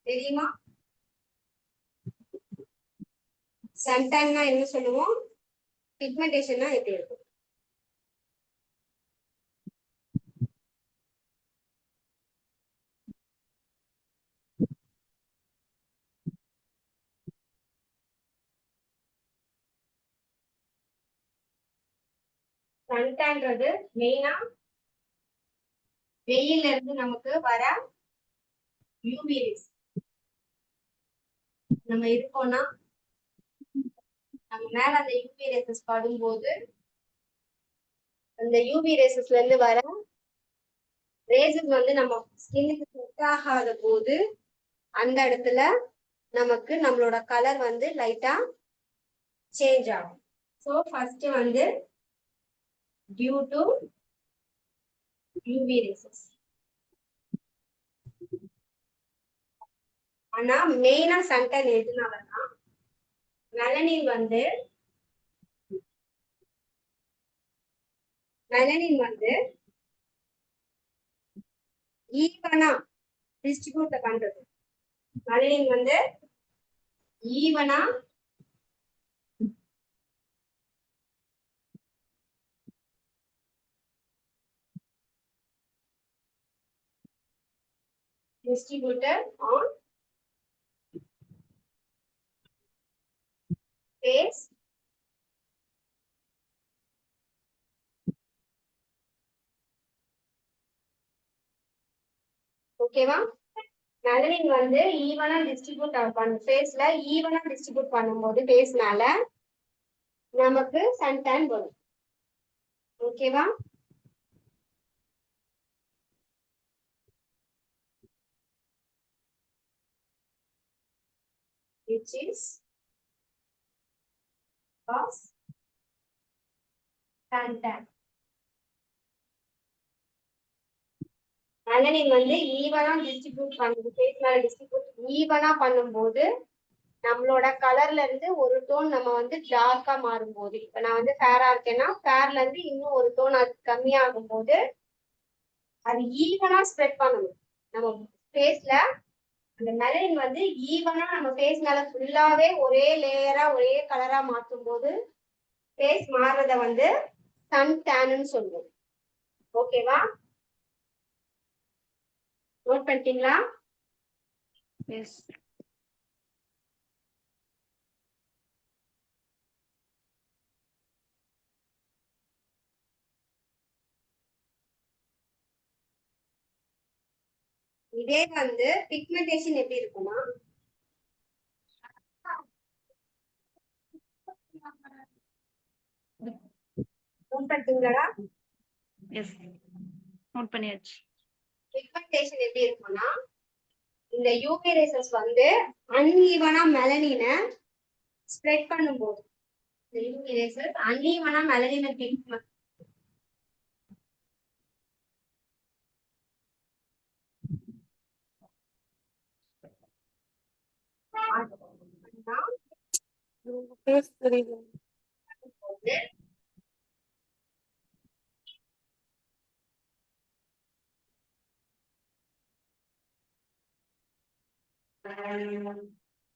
தெரியுமா? suntanனா என்ன சொல்லுவோம், பிக்மெண்டேஷன்னா எப்படி இருக்கும்? suntanன்றது மெயினா வெயில்ல இருந்து நமக்கு வர யூவி ரேஸ். நம்ம இருக்கோம்னா நம்ம மேல அந்த யூவி ரேசஸ் படும்போது அந்த யூவி ரேசஸ்ல இருந்து வர ரேசஸ் வந்து நம்ம ஸ்கின்னுக்கு செட் ஆகாத போது அந்த இடத்துல நமக்கு நம்மளோட கலர் வந்து லைட்டா சேஞ்ச் ஆகும். ஸோ ஃபர்ஸ்ட் வந்து டியூ டு யூவி ரேசஸ். ஆனா மெயினா சன்டன் எதுனாலன்னா மெலனின் வந்து ஈவனா டிஸ்ட்ரிபியூட் பண்றது. மெலனின் வந்து ஈவனா distributed on face, ஓகேவா? மெலனின் வந்து ஈவனா டிஸ்ட்ரிபியூட் பண்ணும் ஃபேஸ்ல, ஈவனா டிஸ்ட்ரிபியூட் பண்ணும்போது ஃபேஸ்னால நமக்கு சன்டான் வரும். ஓகேவா? which is cause suntan. Melanin வந்து ஈவனா டிஸ்ட்ரிபியூட் பண்ணுது ஃபேஸ்னால, டிஸ்ட்ரிபியூட் ஈவனா பண்ணும்போது நம்மளோட கலர்ல இருந்து ஒரு டோன் நம்ம வந்து டார்க்கா மாறும் போது, இப்ப நான் வந்து ஃபேரா இருக்கேன்னா ஃபேர்ல இருந்து இன்னும் ஒரு டோன் அது கம்மியாகும் போது அது ஈவனா ஸ்ப்ரெட் பண்ணணும் நம்ம ஃபேஸ்ல. அந்த மெலனின் வந்து ஈவனா நம்ம ஃபேஸ் மேல ஃபுல்லாவே ஒரே லேயரா ஒரே கலரா மாற்றும் போது ஃபேஸ் மாறுறத வந்து சன் டேன்னு சொல்லுவோம். ஓகேவா? நோட் பண்ணிட்டீங்களா? எஸ். இதே வந்து பிக்மெண்டேஷன் எப்படி இருக்குமா, நோட் பண்ணிட்டீங்களா? எஸ் நோட் பண்ணியாச்சு. பிக்மெண்டேஷன் எப்படி இருக்கும்னா இந்த யூவி ரேசஸ் வந்து அன்ஈவனா மெலனினை ஸ்ப்ரெட் பண்ணும்போது இந்த யூவி ரேசஸ் அன்ஈவனா மெலனினை Face தெரியுது.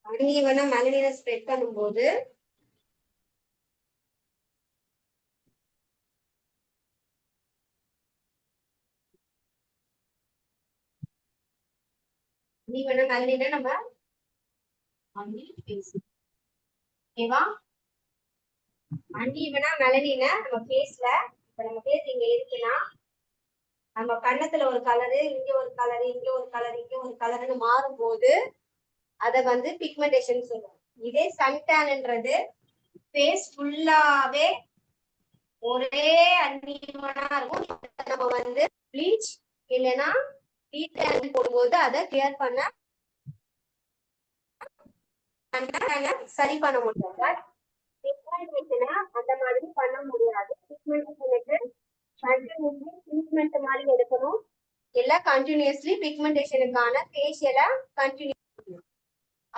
அன்ஈவனா மெலனினை ஸ்ப்ரெட் பண்ணும்போது அன்ஈவனா மெலனினை நம்ம ஓகேவா? அன்ஈவனா மெலனினை நம்ம ஃபேஸ்ல இப்ப நம்ம ஃபேஸ் இங்க இருக்குன்னா நம்ம கண்ணத்துல ஒரு கலரு, இங்க ஒரு கலரு, இங்க ஒரு கலர், இங்க ஒரு கலர்னு மாறும்போது அத வந்து பிக்மெண்டேஷன் சொல்லுவோம். இதே சன்டான்ன்றது ஃபேஸ் ஃபுல்லாவே ஒரே அன்ஈவனா இருக்கும். நம்ம வந்து ப்ளீச் இல்லைன்னா டீடான் போடும்போது அதை கிளியர் பண்ண சரி பண்ண முடியாது. பிக்மெண்டேஷனை அந்த மாதிரி பண்ண முடியாது. பிக்மெண்டேஷனுக்கு கண்டினியூஸ்லி ட்ரீட்மெண்ட் மாதிரி எடுக்கணும். இல்ல கண்டினியூஸ்லி பிக்மெண்டேஷனுக்கான ஃபேஷியலை கண்டினியூ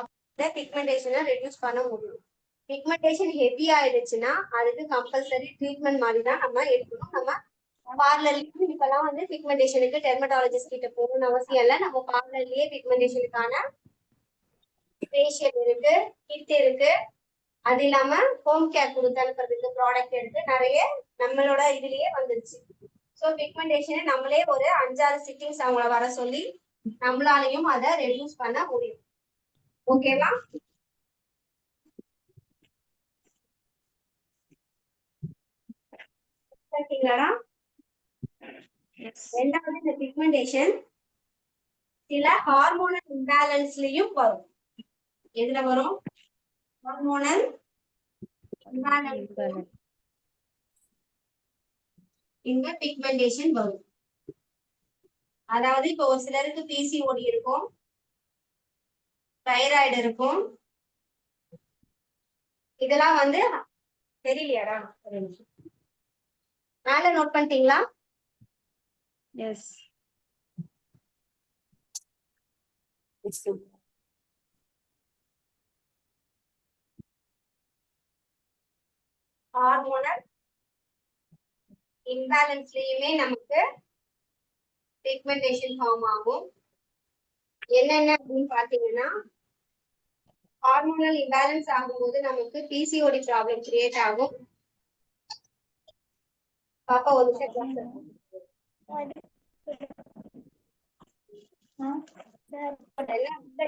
அப்பதான் பிக்மெண்டேஷனை ரெடியூஸ் பண்ண முடியும். பிக்மெண்டேஷன் ஹெவி ஆயிடுச்சுன்னா அதுக்கு கம்பல்சரி ட்ரீட்மெண்ட் மாதிரி தான் நம்ம எடுக்கணும். நம்ம பார்லர்லயும் இப்பெல்லாம் வந்து பிக்மெண்டேஷனுக்கு டெர்மட்டாலஜிஸ்ட் கிட்ட போகணும்னு அவசியம் இல்லை. நம்ம பார்லர்லயே பிக்மெண்டேஷனுக்கான ஃபேஷியல் இருக்கு, கிட் இருக்கு. அது இல்லாம ஹோம் கேர் கொடுத்து அனுப்புறதுக்கு ப்ராடக்ட் இருக்கு, நிறைய நம்மளோட இதுலயே வந்துருச்சு. ஸோ பிக்மெண்டேஷனை நம்மளே ஒரு 5-6 சிட்டிங்ஸ் அவங்கள வர சொல்லி நம்மளாலையும் அதை ரெடியூஸ் பண்ண முடியும். ஓகேவா? ரெண்டாவது இந்த பிக்மெண்டேஷன் சில ஹார்மோனல் இம்பேலன்ஸ்லயும் வரும். எதுல வரும்? ஹார்மோனல் இம்பேலன்ஸ் இந்த பிக்மெண்டேஷன் வரும். அதாவது இப்போ ஒரு சிலருக்கு பிசிஓடி இருக்கும், தைராய்டு இருக்கும். இதெல்லாம் வந்து தெரியலையாடா? மேல நோட் பண்ணிட்டீங்களா? எஸ். ஹார்மோனல் இம்பேலன்ஸ்லயுமே நமக்கு பிக்மெண்டேஷன் ஃபார்ம் ஆகும். என்னென்ன அப்படின்னு பாத்தீங்கன்னா ஹார்மோனல் இம்பேலன்ஸ் ஆகும்போது நமக்கு பிசிஓடி ப்ராப்ளம் கிரியேட் ஆகும். பாப்பா ஒரு நிமிஷம்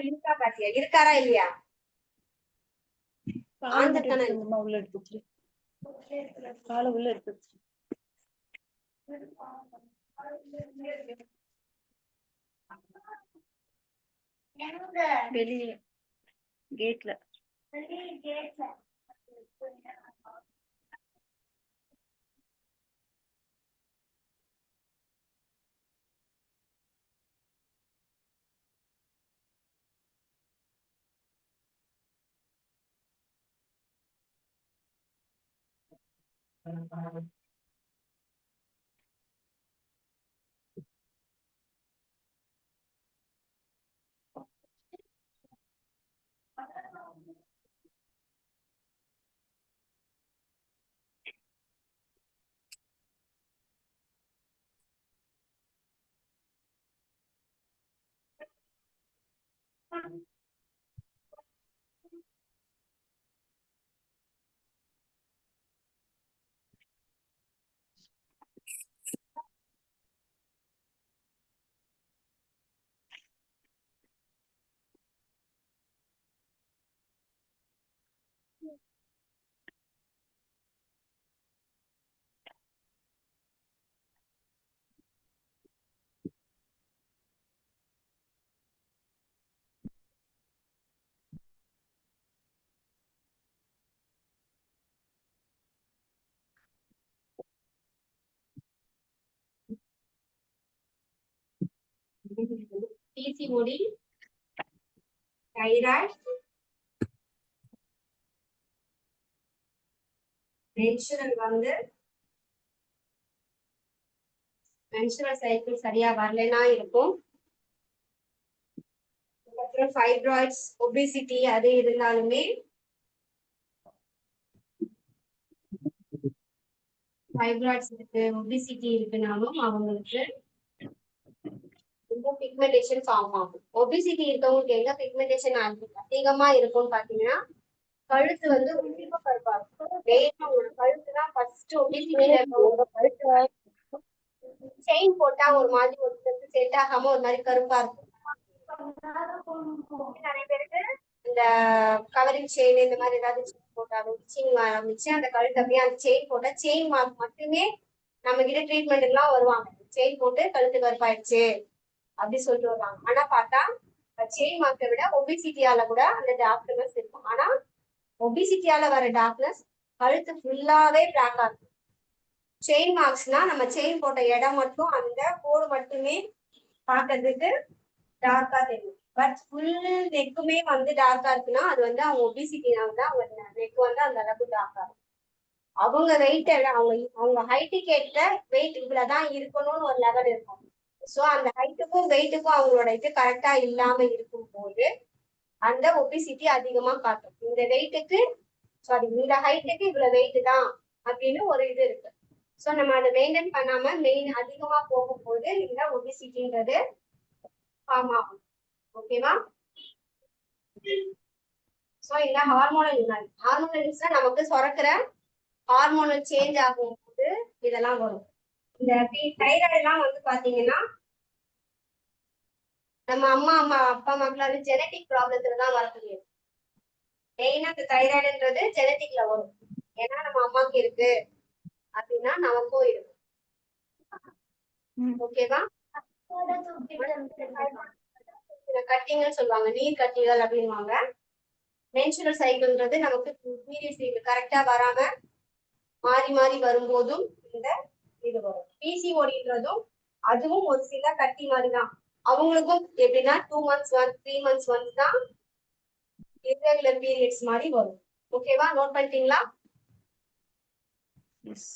இருக்கா பாத்தியா? இருக்காரா இல்லையா? உள்ள எடுத்து கால உள்ள எடுத்து வெளியே கேட்ல PCOD, thyroid, menstrual menstrual cycle சரியா வரலைன்னா இருக்கும். அப்புறம் ஃபைப்ராய்ட்ஸ், ஒபிசிட்டி அது இருந்தாலுமே ஃபைப்ராய்ட்ஸ் இருக்கு, ஒபிசிட்டி இருக்குனாலும் அவங்களுக்கு இந்த பிக்மெண்டேஷன் ஃபார்ம் ஆகும். ஒபிசிட்டி இருக்கவங்களுக்கு எங்க பிக்மெண்டேஷன் அதிகமா இருக்கும்னு பாத்தீங்கன்னா கழுத்து ரொம்ப கருப்பா இருக்கும். மெயினா உங்களோட கழுத்து தான் ஃபர்ஸ்ட் ஒபிசிட்டில இருக்கவங்க கழுத்து செயின் போட்டா ஒரு மாதிரி ஒரு செட் ஆகாம ஒரு மாதிரி கருப்பா இருக்கும். நிறைய பேருக்கு இந்த கவரிங் செயின் இந்த மாதிரி ஏதாவது செயின் போட்டாலும் இச்சிங் ஆரம்பிச்சு அந்த கழுத்து அப்படியே அந்த செயின் போட்டா செயின் மார்க் மட்டுமே நம்ம கிட்ட ட்ரீட்மெண்ட் எல்லாம் வருவாங்க. செயின் போட்டு கழுத்து கருப்பாயிடுச்சு அப்படி சொல்லிட்டு வருவாங்க. ஆனா பார்த்தா செயின் மார்க்கை விட ஒபிசிட்டியால கூட அந்த டார்க்னஸ் இருக்கும். ஆனா ஒபிசிட்டியால வர டார்க்னஸ் கழுத்து ஃபுல்லாவே பிளாக்கா இருக்கும். செயின் மார்க்ஸ்னா நம்ம செயின் போட்ட இடம் மட்டும் அந்த கோடு மட்டுமே பார்க்கறதுக்கு டார்க்கா தெரியும். பட் ஃபுல் நெக்குமே டார்க்கா இருக்குன்னா அது அவங்க ஒபிசிட்டினால தான் அவங்க நெக் அந்த அளவுக்கு டார்க்கா இருக்கும். அவங்க வெயிட் அவங்க ஹைட்டுக்கு ஏற்ற வெயிட் இவ்வளவுதான் இருக்கணும்னு ஒரு லெவல் இருக்கும். ஸோ அந்த ஹைட்டுக்கும் வெயிட்டுக்கும் அவங்களோட இது கரெக்டா இல்லாம இருக்கும் போது அந்த ஒபிசிட்டி அதிகமா காட்டும். இந்த வெயிட்டுக்கு இந்த ஹைட்டுக்கு இவ்வளவு வெயிட் தான் அப்படின்னு ஒரு இது இருக்கு. ஸோ நம்ம அதை மெயின்டைன் பண்ணாம அதிகமா போகும்போது இந்த ஒபிசிட்டின்றது ஃபார்ம் ஆகும். ஓகேவா? ஸோ இந்த ஹார்மோனல் இம்பாலன்ஸ்னா நமக்கு சுரக்கிற ஹார்மோனல் சேஞ்ச் ஆகும்போது இதெல்லாம் வரும். இந்த தைராய்டு எல்லாம் பாத்தீங்கன்னா நம்ம அப்பா அம்மாக்கெல்லாம் ஜெனட்டிக் ப்ராப்ளத்துல தான் வரக்கூடியது. மெயினா இந்த தைராய்டுன்றது ஜெனட்டிக்ல வரும். ஏன்னா நம்ம அம்மாக்கு இருக்கு அப்படின்னா நமக்கும் இருக்கு. ஓகேவா? கட்டிங்கன்னு சொல்லுவாங்க, நீர் கட்டிகள் அப்படின்வாங்க. மென்சுரல் சைக்கிள்ன்றது நமக்கு பீரியட்ஸ் கரெக்டா வராம மாறி மாறி வரும்போதும் இந்த இது வரும். பிசிஓடின்றதும் அதுவும் ஒரு சில கட்டி மாதிரி தான். அவங்களுக்கும் எப்படின்னா 2 months once 3 months once தான் irregular periods மாதிரி வரும். ஓகேவா? நோட் பண்ணிட்டீங்களா? எஸ்.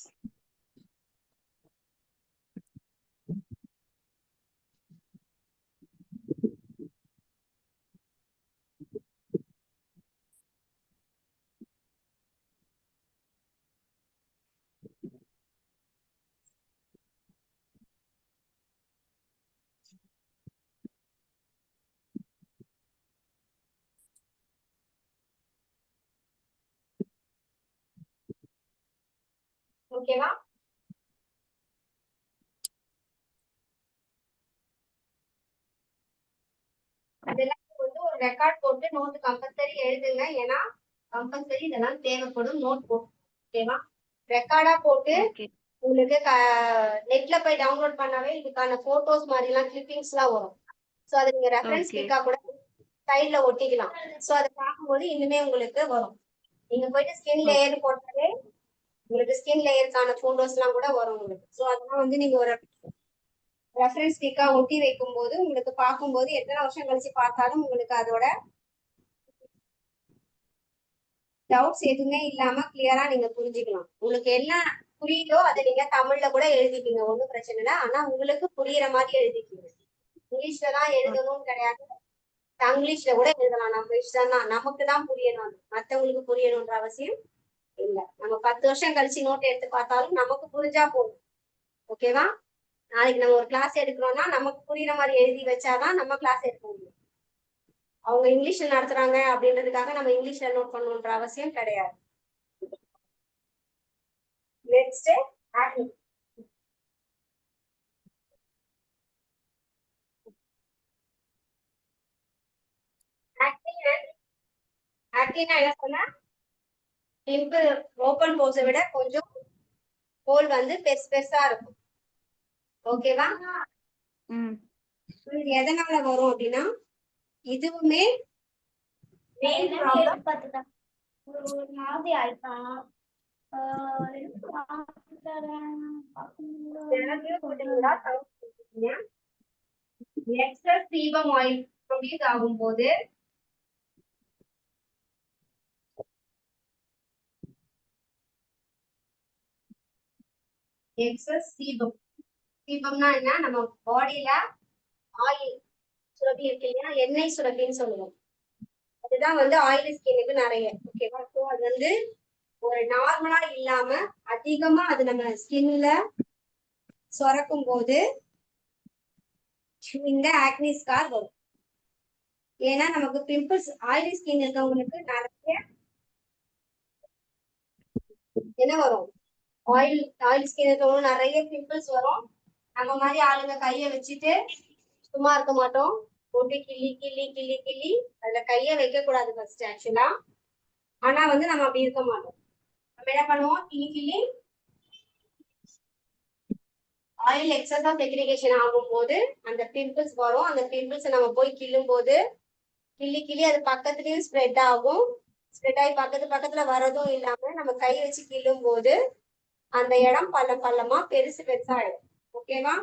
ஓகேவா? இதெல்லாம் ஒரு ரெக்கார்ட் போட்டு நோட் கம்பல்சரி எழுதுங்க. ஏன்னா கம்பல்சரி இதெல்லாம் தேவைப்படும். நோட் போட்டு ஓகேவா? ரெக்கார்டா போட்டு உங்களுக்கு நெட்ல போய் டவுன்லோட் பண்ணாவே இதுக்கான போட்டோஸ் மாதிரி எல்லாம் கிளிப்பிங்ஸ் எல்லாம் வரும். சோ அதை நீங்க ரெஃபரன்ஸ் பிக்கா கூட சைட்ல ஒட்டிக்கலாம். சோ அதை பார்க்கும்போது இனிமே உங்களுக்கு வரும். நீங்க போயிட்டு ஸ்கின் லேயர் போட்டாலே உங்களுக்கு ஸ்கின் லேயருக்கான போட்டோஸ் எல்லாம் கூட வரும் உங்களுக்கு. சோ அதெல்லாம் நீங்க ஒரு ரெஃபரன்ஸ் பிக்கா ஒட்டி வைக்கும் போது உங்களுக்கு பார்க்கும்போது எத்தனை வருஷம் கழிச்சு பார்த்தாலும் உங்களுக்கு அதோட டவுட்ஸ் எதுவுமே இல்லாம கிளியரா நீங்க புரிஞ்சுக்கலாம். உங்களுக்கு என்ன புரியுதோ அதை நீங்க தமிழ்ல கூட எழுதிக்கீங்க, ஒன்றும் பிரச்சனை இல்லை. ஆனா உங்களுக்கு புரியுற மாதிரி எழுதிக்கீங்க. இங்கிலீஷ்ல தான் எழுதணும்னு கிடையாது, தங்கிலீஷ்ல கூட எழுதலாம். நம்ம இஷ்டம் தான், நமக்கு தான் புரியணும். மற்றவங்களுக்கு புரியணும்ன்ற அவசியம் இல்லை. நம்ம 10 வருஷம் கழிச்சு நோட் எடுத்து பார்த்தாலும் நமக்கு புரிஞ்சா போதும். ஓகேவா? நாளைக்கு நம்ம ஒரு கிளாஸ் எடுக்கிறோம்னா நமக்கு புரியுற மாதிரி எழுதி வச்சாதான் நம்ம கிளாஸ் எடுக்க முடியும். அவங்க இங்கிலீஷ்ல நடத்துறாங்க அப்படின்றதுக்காக நம்ம இங்கிலீஷ்ல நோட் பண்ணணும்ன்ற அவசியம் கிடையாது. நெக்ஸ்ட் ஆக்டினா என்ன சொன்னா, பிம்பிள் ஓபன் போர்ஸை விட கொஞ்சம் ஹோல் பெருசா இருக்கும். ஓகேவா? இது எதனால வரும் அப்படின்னா இதுவுமே main problem. Excess sebum oil produce ஆகும்போது எக்ஸஸ் சீபம், சீபம்னா என்ன, நம்ம பாடியில ஆயில் சுரப்பி இருக்கு இல்லையா, எண்ணெய் சுரப்பின்னு சொல்லுவோம். அதுதான் வந்து ஆயிலி ஸ்கின்னுக்கு நிறைய. ஓகேவா? ஸோ அது வந்து ஒரு நார்மலா இல்லாம அதிகமா அது நம்ம ஸ்கின்ல சுரக்கும் போது இந்த ஆக்னி ஸ்கார் வரும். ஏன்னா நமக்கு பிம்பிள்ஸ், ஆயிலி ஸ்கின் இருக்கவங்களுக்கு நிறைய என்ன வரும், ஆயில் ஸ்கின் இருக்கவங்க நிறைய பிம்பிள்ஸ் வரும். நம்ம மாதிரி ஆளுங்க கைய வச்சுட்டு சும்மா இருக்க மாட்டோம், போட்டு கிள்ளி கிள்ளி கிள்ளி கிள்ளி, அதுல கைய வைக்க கூடாது ஃபர்ஸ்ட் ஆக்சுவலா. ஆனா வந்து நம்ம அப்படி இருக்க மாட்டோம். நம்ம என்ன பண்ணுவோம், கிள்ளி கிள்ளி ஆயில் எக்ஸஸா செக்ரிகேஷன் ஆகும் போது அந்த பிம்பிள்ஸ் வரும். அந்த பிம்பிள்ஸ் நம்ம போய் கிள்ளும் போது கிள்ளி கிள்ளி அது பக்கத்துலயும் ஸ்ப்ரெட் ஆகும். ஸ்ப்ரெட் ஆகி பக்கத்துல வரதும் இல்லாம நம்ம கை வச்சு கிள்ளும் போது அந்த இடம் பள்ளம் பள்ளமா பெருசு பெருசா ஆயிடும். ஓகேவா?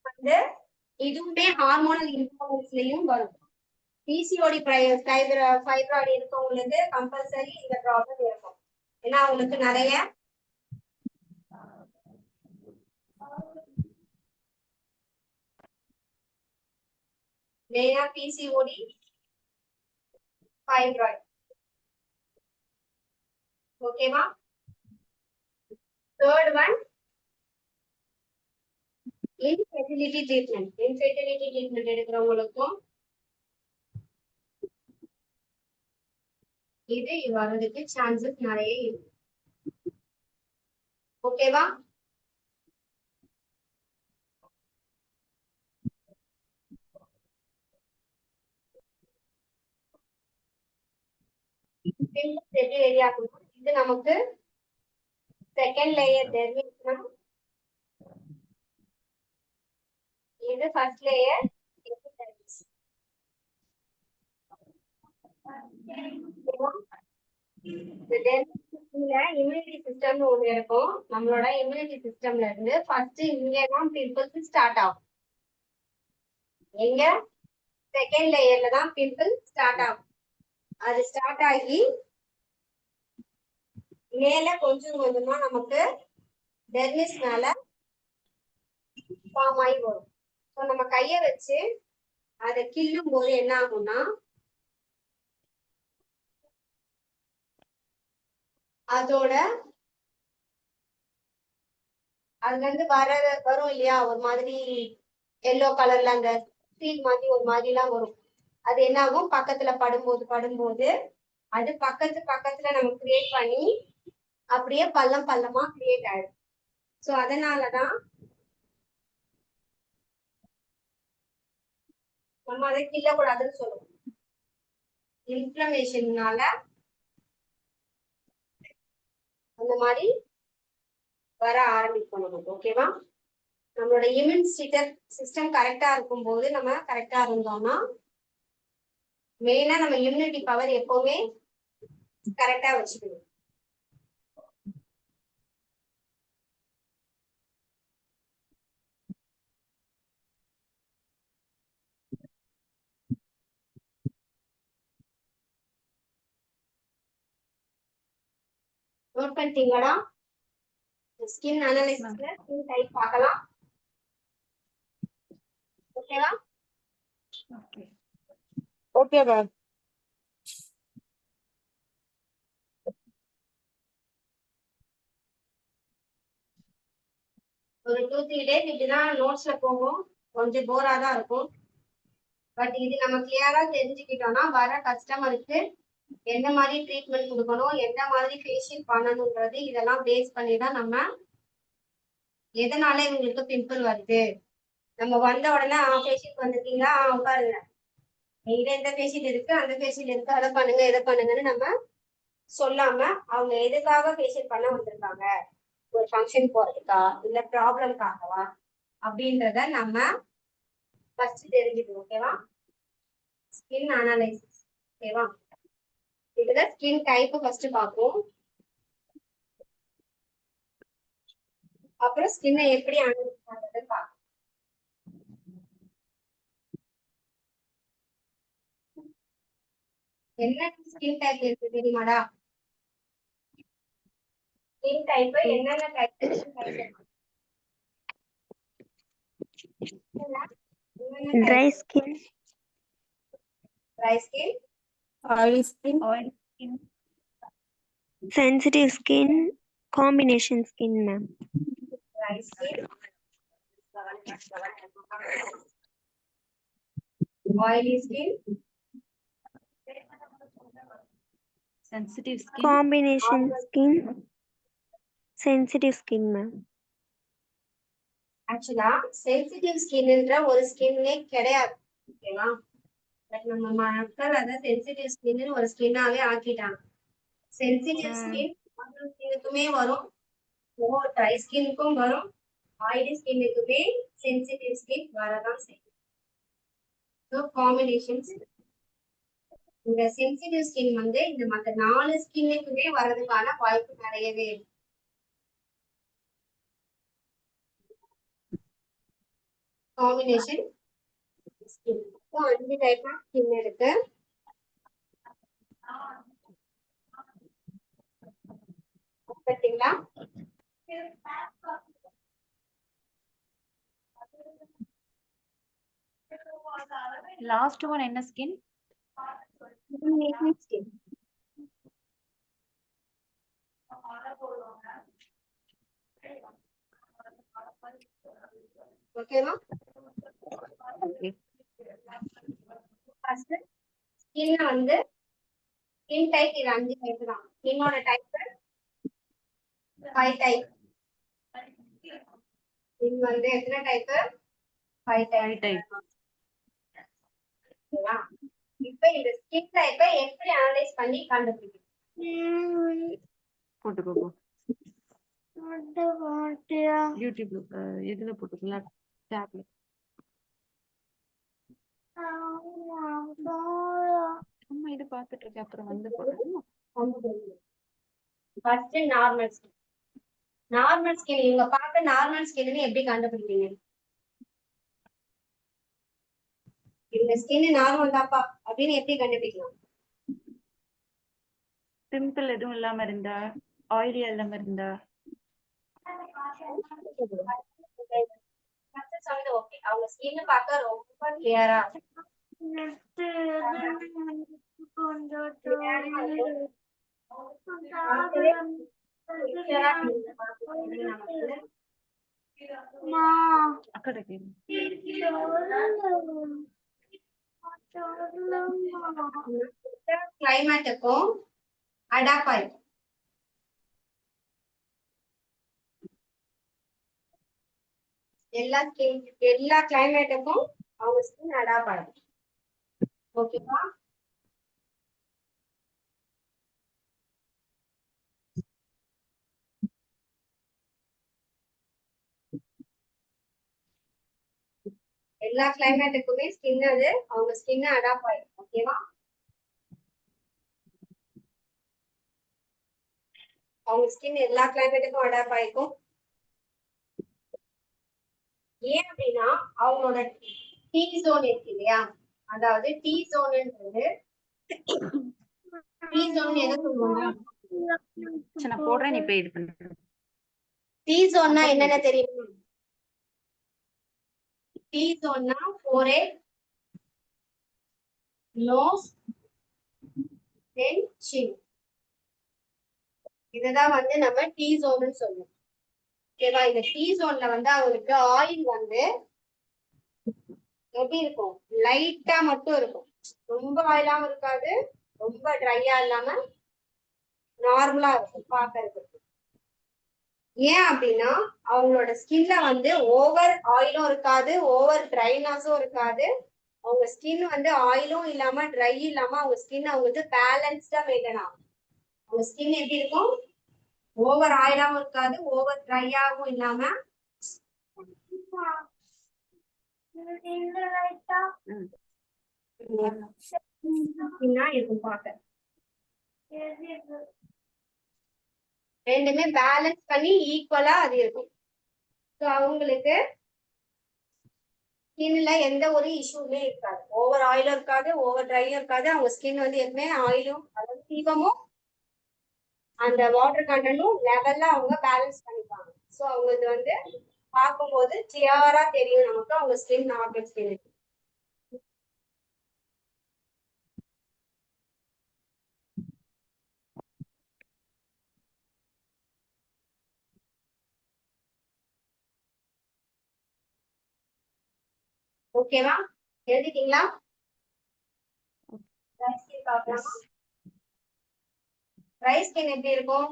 வந்து இதுவுமே ஹார்மோனல் இன்ஃப்ளூயன்ஸ்லயும் வரும். பிசிஓடி ஃபைப்ராய்டு இருக்கவங்களுக்கு கம்பல்சரி இந்த ப்ராப்ளம் இருக்கும். ஏன்னா அவங்களுக்கு நிறைய மெயினா பிசிஓடி ஃபைப்ராய்டு. ஓகேவா? Third one infertility treatment. Infertility treatment எடுக்கிறவங்களுக்கும் இது வர்றதுக்கு சான்சஸ் நிறைய இருக்கு. ஓகேவா? எப்படி ரெடி ஆகணும், இது நமக்கு செகண்ட் லேயர் டெர்மிஸ்னா, இது ஃபர்ஸ்ட் லேயர் எபிடெர்மிஸ். இம்யூனிட்டி சிஸ்டம்னு ஒண்ணு இருக்கும். நம்மளோட இம்யூனிட்டி சிஸ்டம்ல இருந்து ஃபர்ஸ்ட் இங்கதான் பிம்பிள்ஸ் ஸ்டார்ட் ஆகும். எங்க? செகண்ட் லேயர்ல தான் பிம்பிள் ஸ்டார்ட் ஆகும். அது ஸ்டார்ட் ஆகி மேல கொஞ்சம் கொஞ்சமா நமக்கு டெர்மிஸ் மேல ஃபார்ம் ஆகி வரும். ஸோ நம்ம கைய வச்சு அதை கிள்ளும் போது என்ன ஆகும்னா அதோட அதுல இருந்து வரும் இல்லையா, ஒரு மாதிரி எல்லோ கலர்ல அந்த சீல் மாதிரி ஒரு மாதிரி எல்லாம் வரும். அது என்ன ஆகும், பக்கத்துல படும்போது அது பக்கத்துல நம்ம கிரியேட் பண்ணி அப்படியே பள்ளம் பள்ளமா கிரியேட் ஆயிடும். ஸோ அதனாலதான் நம்ம அதை கிள்ளக்கூடாதுன்னு சொல்லுவோம். இன்ஃப்ளமேஷன்னால அந்த மாதிரி வர ஆரம்பிக்கும் நமக்கு. ஓகேவா? நம்மளோட இம்யூன் சிஸ்டம் கரெக்டா இருக்கும் போது, நம்ம கரெக்டா இருந்தோம்னா மெயினா நம்ம இம்யூனிட்டி பவர் எப்பவுமே கரெக்டா வச்சுக்கணும். நோட் பண்ணிட்டீங்களா? ஸ்கின் அனாலிசிஸ்ல ஸ்கின் டைப் பார்க்கலாம். ஓகேவா? ஓகே. Okay, ma'am. ஒரு 2-3 டேஸ் இப்படிதான் நோட்ஸ்ல போகும். கொஞ்சம் போரா தான் இருக்கும். பட் இது நம்ம கிளியரா தெரிஞ்சுக்கிட்டோம்னா வர கஸ்டமருக்கு எந்த மாதிரி ட்ரீட்மெண்ட் கொடுக்கணும், எந்த மாதிரி ஃபேஷியல் பண்ணணும்ன்றது இதெல்லாம் பேஸ் பண்ணி தான் நம்ம எதனால இவங்களுக்கு பிம்பிள் வருது, நம்ம வந்த உடனே ஃபேஷியல் வந்திருக்கீங்களா, உட்காருங்க, எங்க எந்த ஃபேஷியல் இருக்கு, அந்த ஃபேஷியல் இருக்கு, அதை பண்ணுங்க இதை பண்ணுங்கன்னு நம்ம சொல்லாம அவங்க எதுக்காக ஃபேஷியல் பண்ண வந்திருக்காங்க, ஒரு ஃபங்க்ஷன் போறதுக்கா இல்ல ப்ராப்ளம்காகவா அப்படின்றத நம்ம ஃபர்ஸ்ட் தெரிஞ்சுக்கணும். ஓகேவா? Skin analysis. ஓகேவா? இதுல ஸ்கின் டைப் ஃபர்ஸ்ட் பார்ப்போம். அப்புறம் ஸ்கின்னை எப்படி அனாலிசிஸ் பண்றதுன்னு பார்ப்போம். என்ன ஸ்கின் டைப் இருக்கு தெரியுமாடா? ஸ்கின் டைப் என்னென்ன type? Dry skin, dry skin, Oily skin. Oil skin. sensitive skin, combination skin, ma'am. Dry skin, oily skin, Sensitive skin. Combination skin, sensitive skin, ma'am. ஆக்சுவலா சென்சிட்டிவ் ஸ்கின்ன்ற ஒரு ஸ்கின்னே கிடையாது. ஓகேவா? பட் நம்ம மக்கள் அதை சென்சிட்டிவ் ஸ்கின் ஒரு ஸ்கின்னாவே ஆக்கிட்டாங்க. சென்சிட்டிவ் ஸ்கின் ஸ்கின்னுக்குமே வரும், ட்ரை ஸ்கின்னுக்கும் வரும், ஆயிலி ஸ்கின்னுக்குமே சென்சிட்டிவ் ஸ்கின் வரதான் செய்யும். So combinations. இந்த சென்சிட்டிவ் ஸ்கின் வந்து இந்த மற்ற 4 ஸ்கின்னுக்குமே வர்றதுக்கான வாய்ப்பு நிறையவே இருக்கு. Combination skin. 5 type of skin இருக்கு. பார்த்தீங்களா? Last one என்ன skin? ஸ்கின். ஓகேவா? Okay. ஃபர்ஸ்ட் ஸ்கின் வந்து ஸ்கின் டைப் இது 5 டைப் தான். ஸ்கின்னோட டைப் 5 டைப். ஸ்கின் வந்து எத்தனை டைப்? 5 Right type. type. ஓகேவா? இப்போ இந்த ஸ்கின் டைப்பை எப்படி அனலைஸ் பண்ணி கண்டுபிடிக்கணும்? போட்டுக்கோ. யூடியூப்ல எதுல போட்டுக்கலாம்? டேப்ல. அம்மா இது பார்த்துட்டு இருக்கேன், அப்புறம் வந்து போடுறேன். First normal skin. Normal skin இவங்க பார்க்க நார்மல் ஸ்கின்னு எப்படி கண்டுபிடிப்பீங்க? இந்த ஸ்கின் நார்மல் தான்ப்பா அப்படின்னு எப்படி கண்டுபிடிக்கலாம்? பிம்பிள் எதுவும் இல்லாம இருந்தா, ஆயிலி இல்லாம இருந்தா. ஓகே, அவங்க ஸ்கின் பார்க்க ரொம்ப கிளியரா அக்கடை கேளு. கிளைமேட்டுக்கும் அடாப்ட் ஆயிடும். எல்லா கிளைமேட்டுக்கும் அவங்க ஸ்கின் அடாப்ட் ஆகும். ஓகேவா? எல்லா கிளைமேட்டுக்குமே ஸ்கின் அது அவங்க ஸ்கின் அடாப்ட் ஆயிடும். ஓகேவா? அவங்க ஸ்கின் எல்லா கிளைமேட்டுக்கும் அடாப்ட் ஆயிக்கும். ஏன் அப்படின்னா அவங்களோட டி ஜோன் இருக்கு இல்லையா? அதாவது டி ஜோன்ன்றது டி ஜோன் எதை சொல்லுவாங்க? சரி, நான் போடுறேன், நீ போய் இது பண்ணு. டி ஜோன்னா என்னென்ன தெரியும்? டி ஜோன்னா forehead, nose, then chin. இதுதான் வந்து நம்ம டி ஜோன்னு சொல்லுவோம். ஓகேவா? இந்த டி ஜோன்ல வந்து அவங்களுக்கு ஆயில் வந்து எப்படி இருக்கும்? லைட்டா மட்டும் இருக்கும். ரொம்ப ஆயிலாவும் இருக்காது, ரொம்ப ட்ரையா இல்லாம நார்மலா இருக்கும் பாக்குறதுக்கு. ஏன் அப்படின்னா அவங்களோட ஸ்கின்ல வந்து ஓவர் ஆயிலும் இருக்காது, ஓவர் ட்ரைனஸும் இருக்காது. அவங்க ஸ்கின் வந்து ஆயிலும் இல்லாம ட்ரை இல்லாம அவங்க ஸ்கின் அவங்களுக்கு பேலன்ஸ்டா மெயின்டைன் ஆகும். உங்க ஸ்கின் எப்படி இருக்கும்? ஓவர் ஆயிலாவும் இருக்காது, ஓவர் ட்ரையாவும் இல்லாம இருக்கும் பார்க்க. ரெண்டுமே பேலன்ஸ் பண்ணி ஈக்குவலா அது இருக்கும். ஸோ அவங்களுக்கு ஸ்கின்ல எந்த ஒரு இஷ்யூமே இருக்காது. ஓவர் ஆயிலும் இருக்காது, ஓவர் ட்ரையும் இருக்காது. அவங்க ஸ்கின் வந்து எப்பவுமே ஆயிலும் அதாவது தீபமும் அந்த வாட்டர் கண்டனும் லெவல்ல அவங்க பேலன்ஸ் பண்ணிப்பாங்க. ஸோ அவங்களுக்கு வந்து பார்க்கும்போது கிளியரா தெரியும் நமக்கு அவங்க ஸ்கின் நார்மல் ஸ்கின். ஓகேவா? எழுதிட்டீங்களா? ட்ரை ஸ்கின் பார்க்கலாமா? ட்ரை ஸ்கின் எப்படி இருக்கும்?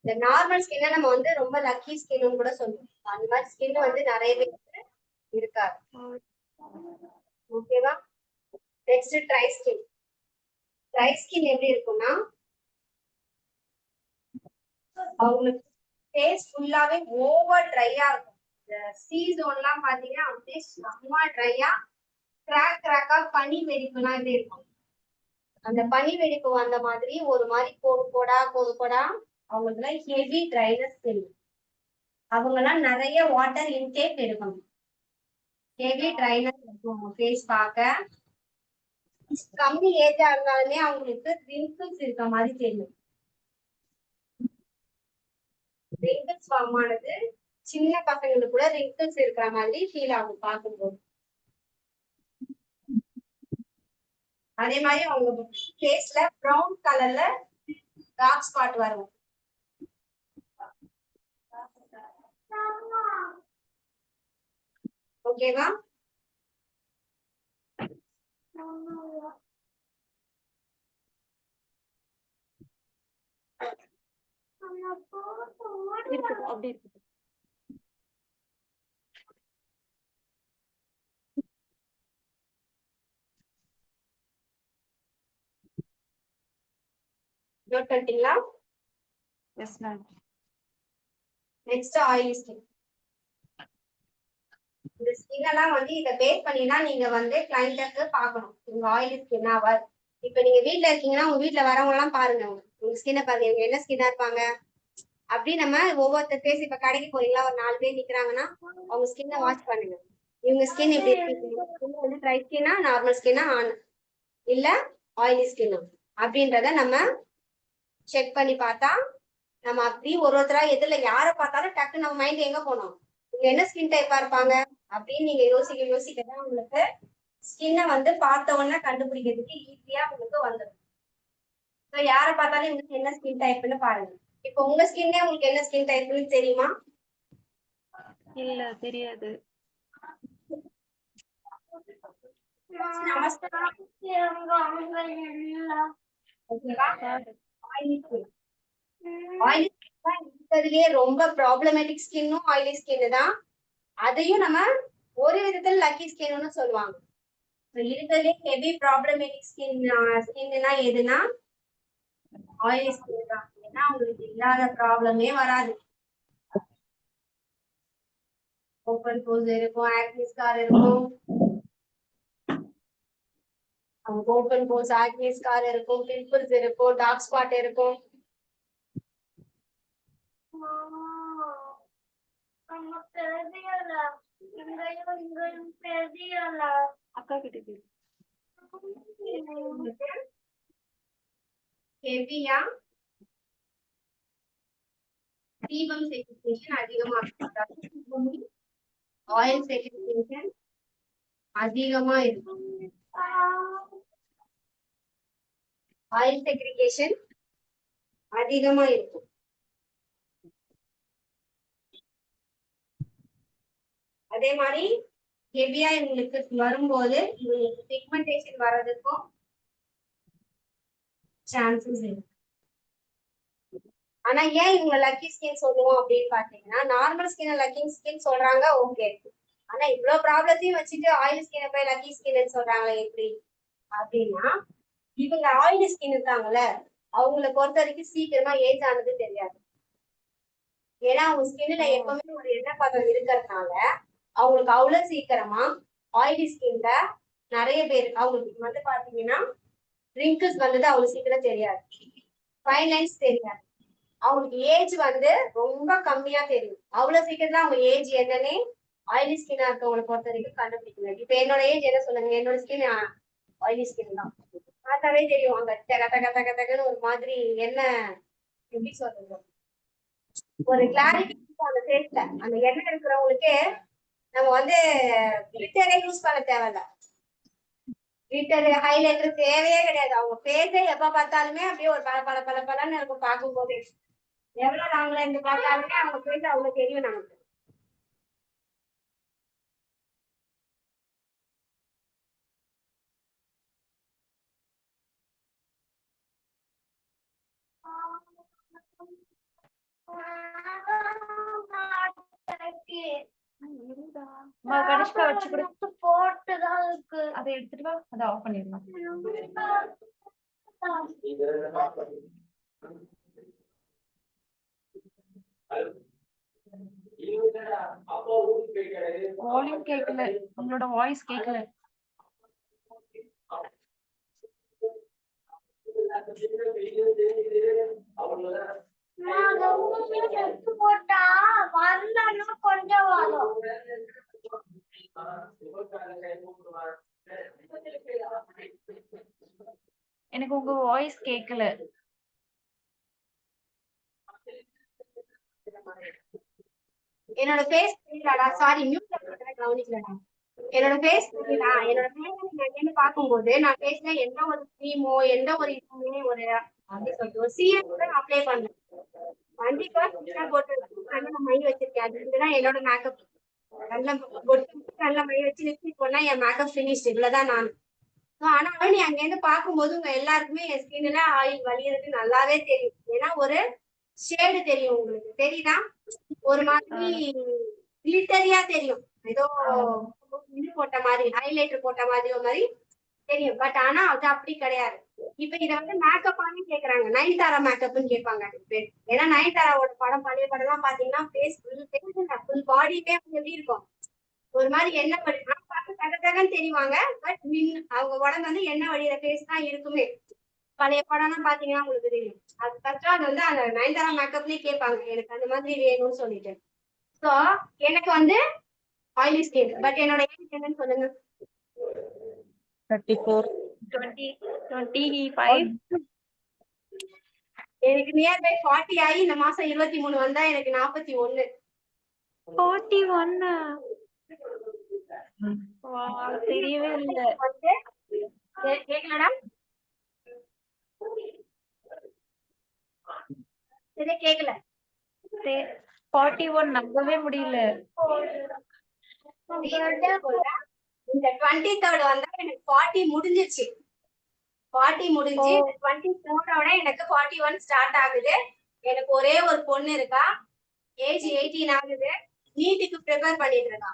இந்த நார்மல் ஸ்கின்னை நம்ம வந்து ரொம்ப லக்கி ஸ்கின்னு கூட சொல்லுவோம். அந்த மாதிரி ஸ்கின் வந்து நிறைய பேருக்கு இருக்காது. ஓகேவா? Next dry skin. Dry skin எப்படி இருக்கும்னா அவங்களுக்கு ஃபேஸ் ஃபுல்லாவே ஓவர் ட்ரையா இருக்கும். இந்த சி ஜோன்லாம் பாத்தீங்கன்னா அப்படியே செம்ம ட்ரையா கிராக்கா பனி வெடிப்புலாம் எப்படி இருக்கும்? அந்த பனி வெடிப்பு வந்த மாதிரி ஒரு மாதிரி கோடு கோடா அவங்களுக்கு ஹெவி ட்ரைனஸ் தெரியும். அவங்கலாம் நிறைய வாட்டர் இன்டேக் எடுக்கணும். ஹெவி ட்ரைனஸ் இருக்கும் அவங்க ஃபேஸ் பார்க்க. கம்மி ஏஜா இருந்தாலுமே அவங்களுக்கு ரிங்கிள்ஸ் இருக்க மாதிரி தெரியும். ரிங்கிள்ஸ் ஃபார்ம் ஆனது சின்ன பசங்களுக்கு கூட ரிங்கிள்ஸ் இருக்கிற மாதிரி ஃபீல் ஆகும் பார்க்கும்போது. அதே மாதிரி அவங்க ஃபேஸ்ல ப்ரௌன் கலர்ல டார்க் ஸ்பாட் வரும். ஓகேவா? இருக்கட்டும், அப்படி இருக்கட்டும். நோட் பண்ணிட்டீங்களா? Yes ma'am. Next oily skin. இந்த ஸ்கின் எல்லாம் வந்து இதை பேஸ் பண்ணி தான் நீங்க வந்து கிளைண்ட்டுக்கு பார்க்கணும் உங்க ஆயிலி ஸ்கின்னா. இப்ப நீங்க வீட்ல இருக்கீங்கன்னா உங்க வீட்ல வரவங்க எல்லாம் பாருங்க, உங்க ஸ்கின்னை பாருங்க, இவங்க என்ன ஸ்கின்னா இருப்பாங்க அப்படி நம்ம ஒவ்வொருத்தர் பேசி. இப்ப கடைக்கு போறீங்களா, ஒரு 4 பேர் நிக்கிறாங்கன்னா அவங்க ஸ்கின்னை வாட்ச் பண்ணுங்க. இவங்க ஸ்கின் இப்படி இருக்கு, வந்து ட்ரை ஸ்கின்னா, நார்மல் ஸ்கின்னா, இல்ல ஆயிலி ஸ்கின்னா அப்படின்றத நம்ம செக் பண்ணி பார்த்தா நம்ம அப்படி ஒருத்தரா எதிரில யாரை பார்த்தாலும் டக்கு நம்ம மைண்ட் எங்க போனோம், இவங்க என்ன ஸ்கின் டைப்பா இருப்பாங்க அப்படின்னு நீங்க யோசிக்கதான் உங்களுக்கு ஸ்கின்னை வந்து பார்த்த உடனே கண்டுபிடிக்கிறதுக்கு ஈஸியா உங்களுக்கு வந்துடும். ஸோ யாரை பார்த்தாலும் இவங்களுக்கு என்ன ஸ்கின் டைப்னு பாருங்க. இப்போ உங்க ஸ்கின்னே உங்களுக்கு என்ன ஸ்கின் டைப்னு தெரியுமா? இல்ல, தெரியாது. இருக்கிறதுலயே ரொம்ப ப்ராப்ளமேட்டிக் ஸ்கின்னும் ஆயிலி ஸ்கின் தான். அதையும் நம்ம ஒரு விதத்துல லக்கி ஸ்கின்னு சொல்லுவாங்க. இருக்கிறதுலே ஹெவி ப்ராப்ளமேட்டிக் ஸ்கின்னா எதுனா ஆயிலி ஸ்கின் தான். ஏன்னா அவங்களுக்கு இல்லாத ப்ராப்ளமே வராது. ஓப்பன் போஸ் இருக்கும், ஆக்னி ஸ்கார் இருக்கும், ஓப்பன் போஸ் ஆக்னி ஸ்கார் இருக்கும், பிம்பிள்ஸ் இருக்கும், டார்க் ஸ்பாட் இருக்கும். அக்கா கிட்ட ஹெவியா தீபம் செக்ரிகேஷன் அதிகமா இருக்கும், ஆயில் செக்ரிகேஷன் அதிகமா இருக்கும். ஆயில் செக்ரிகேஷன் அதிகமா இருக்கும். அதே மாதிரி ஹெவியா இவங்களுக்கு வரும்போது இவங்களுக்கு பிக்மெண்டேஷன் வர்றதுக்கும் சான்சஸ் இருக்கு. ஆனா ஏன் இவங்க லக்கி ஸ்கின் சொல்லுவோம் அப்படின்னு பாத்தீங்கன்னா, நார்மல் ஸ்கின் லக்கி ஸ்கின் சொல்றாங்க, ஓகே. ஆனா இவ்வளவு ப்ராப்ளத்தையும் வச்சுட்டு ஆயில் ஸ்கின் போய் லக்கி ஸ்கின் சொல்றாங்களே எப்படி அப்படின்னா, இவங்க ஆயிலி ஸ்கின் இருக்காங்கல்ல, அவங்கள பொறுத்த வரைக்கும் சீக்கிரமா ஏஜ் ஆனது தெரியாது. ஏன்னா அவங்க ஸ்கின்ல எப்பவுமே ஒரு எண்ணெய் பதம் இருக்கிறதுனால அவங்களுக்கு அவ்வளவு சீக்கிரமா ஆயிலி ஸ்கின்ல நிறைய பேர் அவங்களுக்கு வந்து பாத்தீங்கன்னா ரிங்கிள்ஸ் வந்தது அவ்வளவு சீக்கிரம் தெரியாது, ஃபைன் லைன்ஸ் தெரியாது. அவங்களுக்கு ஏஜ் வந்து ரொம்ப கம்மியா தெரியும். அவ்வளவு சீக்கிரம் தான் அவங்க ஏஜ் என்னன்னே ஆயிலி ஸ்கின்னா இருக்கவங்களை பொறுத்த வரைக்கும் கண்டுபிடிக்கணும். இப்ப என்னோட ஏஜ் என்ன சொல்லுங்க, என்னோட ஸ்கின் ஆயிலி ஸ்கின் தான், பார்த்தாவே தெரியும். அங்க தக தக தக தகன்னு ஒரு மாதிரி என்ன எப்படி சொல்றது, ஒரு கிளாரிட்டி அந்த ஃபேஸ்ல அந்த எண்ணெய் இருக்கிறவங்களுக்கு நம்ம வந்து கிளிட்டரே யூஸ் பண்ண தேவையில்ல, கிளிட்டர் ஹைலைட்டர் தேவையே கிடையாது. அவங்க ஃபேஸே எப்ப பார்த்தாலுமே அப்படியே ஒரு பல பல பல பலன்னு இருக்கும். பார்க்கும் போதே எவ்வளவு நாங்கள இருந்து பார்த்தாலுமே அவங்க ஃபேஸ் அவ்வளவு தெரியும் நமக்கு. கனிஷ்கா வச்சு கொடு. போட்டுதான் இருக்கு. அதை எடுத்துட்டு வா, அதை ஆஃப் பண்ணிடலாம். வால்யூம் கேட்கல, உங்களோட வாய்ஸ் கேட்கல. போட்டா வரலன்னா கொஞ்சம் வரும். எனக்கு உங்க வாய்ஸ் கேட்கல. என்னோட ஃபேஸ் தெரியலடா, சாரி மியூட்ல போட்டேன் கவனிக்கலடா. என்னோட ஃபேஸ் தெரியல. என்னோட ஃபேஸ் பார்க்கும்போது நான் ஃபேஸ்ல எந்த ஒரு கிரீமோ எந்த ஒரு இதுவுமே ஒரு அப்படி சொல்லிட்டு ஒரு சீரம் அப்ளை பண்ணேன். கண்டிப்பா போட்டு நல்ல மை வச்சிருக்கேன். அது இதுதான் என்னோட மேக்கப். நல்ல பொட்டு நல்ல மை வச்சு லிப்ஸ்டிக் போனா என் மேக்கப் ஃபினிஷ். இவ்வளவுதான் நான். ஆனாலும் நீ அங்க இருந்து பார்க்கும்போது உங்க எல்லாருக்குமே என் ஸ்கின்ல ஆயில் வலியறது நல்லாவே தெரியும். ஏன்னா ஒரு ஷேடு தெரியும். உங்களுக்கு தெரியுதா, ஒரு மாதிரி கிளிட்டரியா தெரியும். ஏதோ இது போட்ட மாதிரி ஹைலைட்டர் போட்ட மாதிரி ஒரு மாதிரி தெரியும். பட் ஆனா அது அப்படி கிடையாது. இப்ப இத வந்து மேக்கப்பான்னு கேக்குறாங்க, நயன்தாரா மேக்கப்னு கேட்பாங்க. ஏன்னா நயன்தாராவோட படம் பழைய படம் எல்லாம் பாத்தீங்கன்னா ஃபேஸ் ஃபுல் பாடியுமே எப்படி இருக்கும், ஒரு மாதிரி எண்ணெய் வடி பார்த்து தக தகன்னு தெரிவாங்க. பட் அவங்க உடம்பு வந்து எண்ணெய் வடிகிற ஃபேஸ் தான் இருக்குமே. பழைய படம்லாம் பாத்தீங்கன்னா உங்களுக்கு தெரியும். அது ஃபர்ஸ்ட் அது வந்து அந்த நயன்தாரா மேக்கப்லயே கேட்பாங்க, எனக்கு அந்த மாதிரி வேணும்னு சொல்லிட்டு. சோ எனக்கு வந்து ஆயிலி ஸ்கின். பட் என்னோட ஏஜ் என்னன்னு சொல்லுங்க. 34 25. எனக்கு நியர் பை 40 ஆகி இந்த மாசம் 23 வந்தா எனக்கு 41. 41. தெரியவே இல்ல. கேக்கலடா, சரியா கேக்கல. 41 நம்பவே முடியல. இந்த 23rd வந்தா எனக்கு 40 முடிஞ்சிருச்சு. 40 முடிஞ்சு 24ஓட எனக்கு 41 ஸ்டார்ட் ஆகுது. எனக்கு ஒரே ஒரு பொண்ணு இருக்கா, ஏஜ் 18 ஆகுது, நீட்டுக்கு ப்ரிப்பேர் பண்ணிட்டு இருக்கா.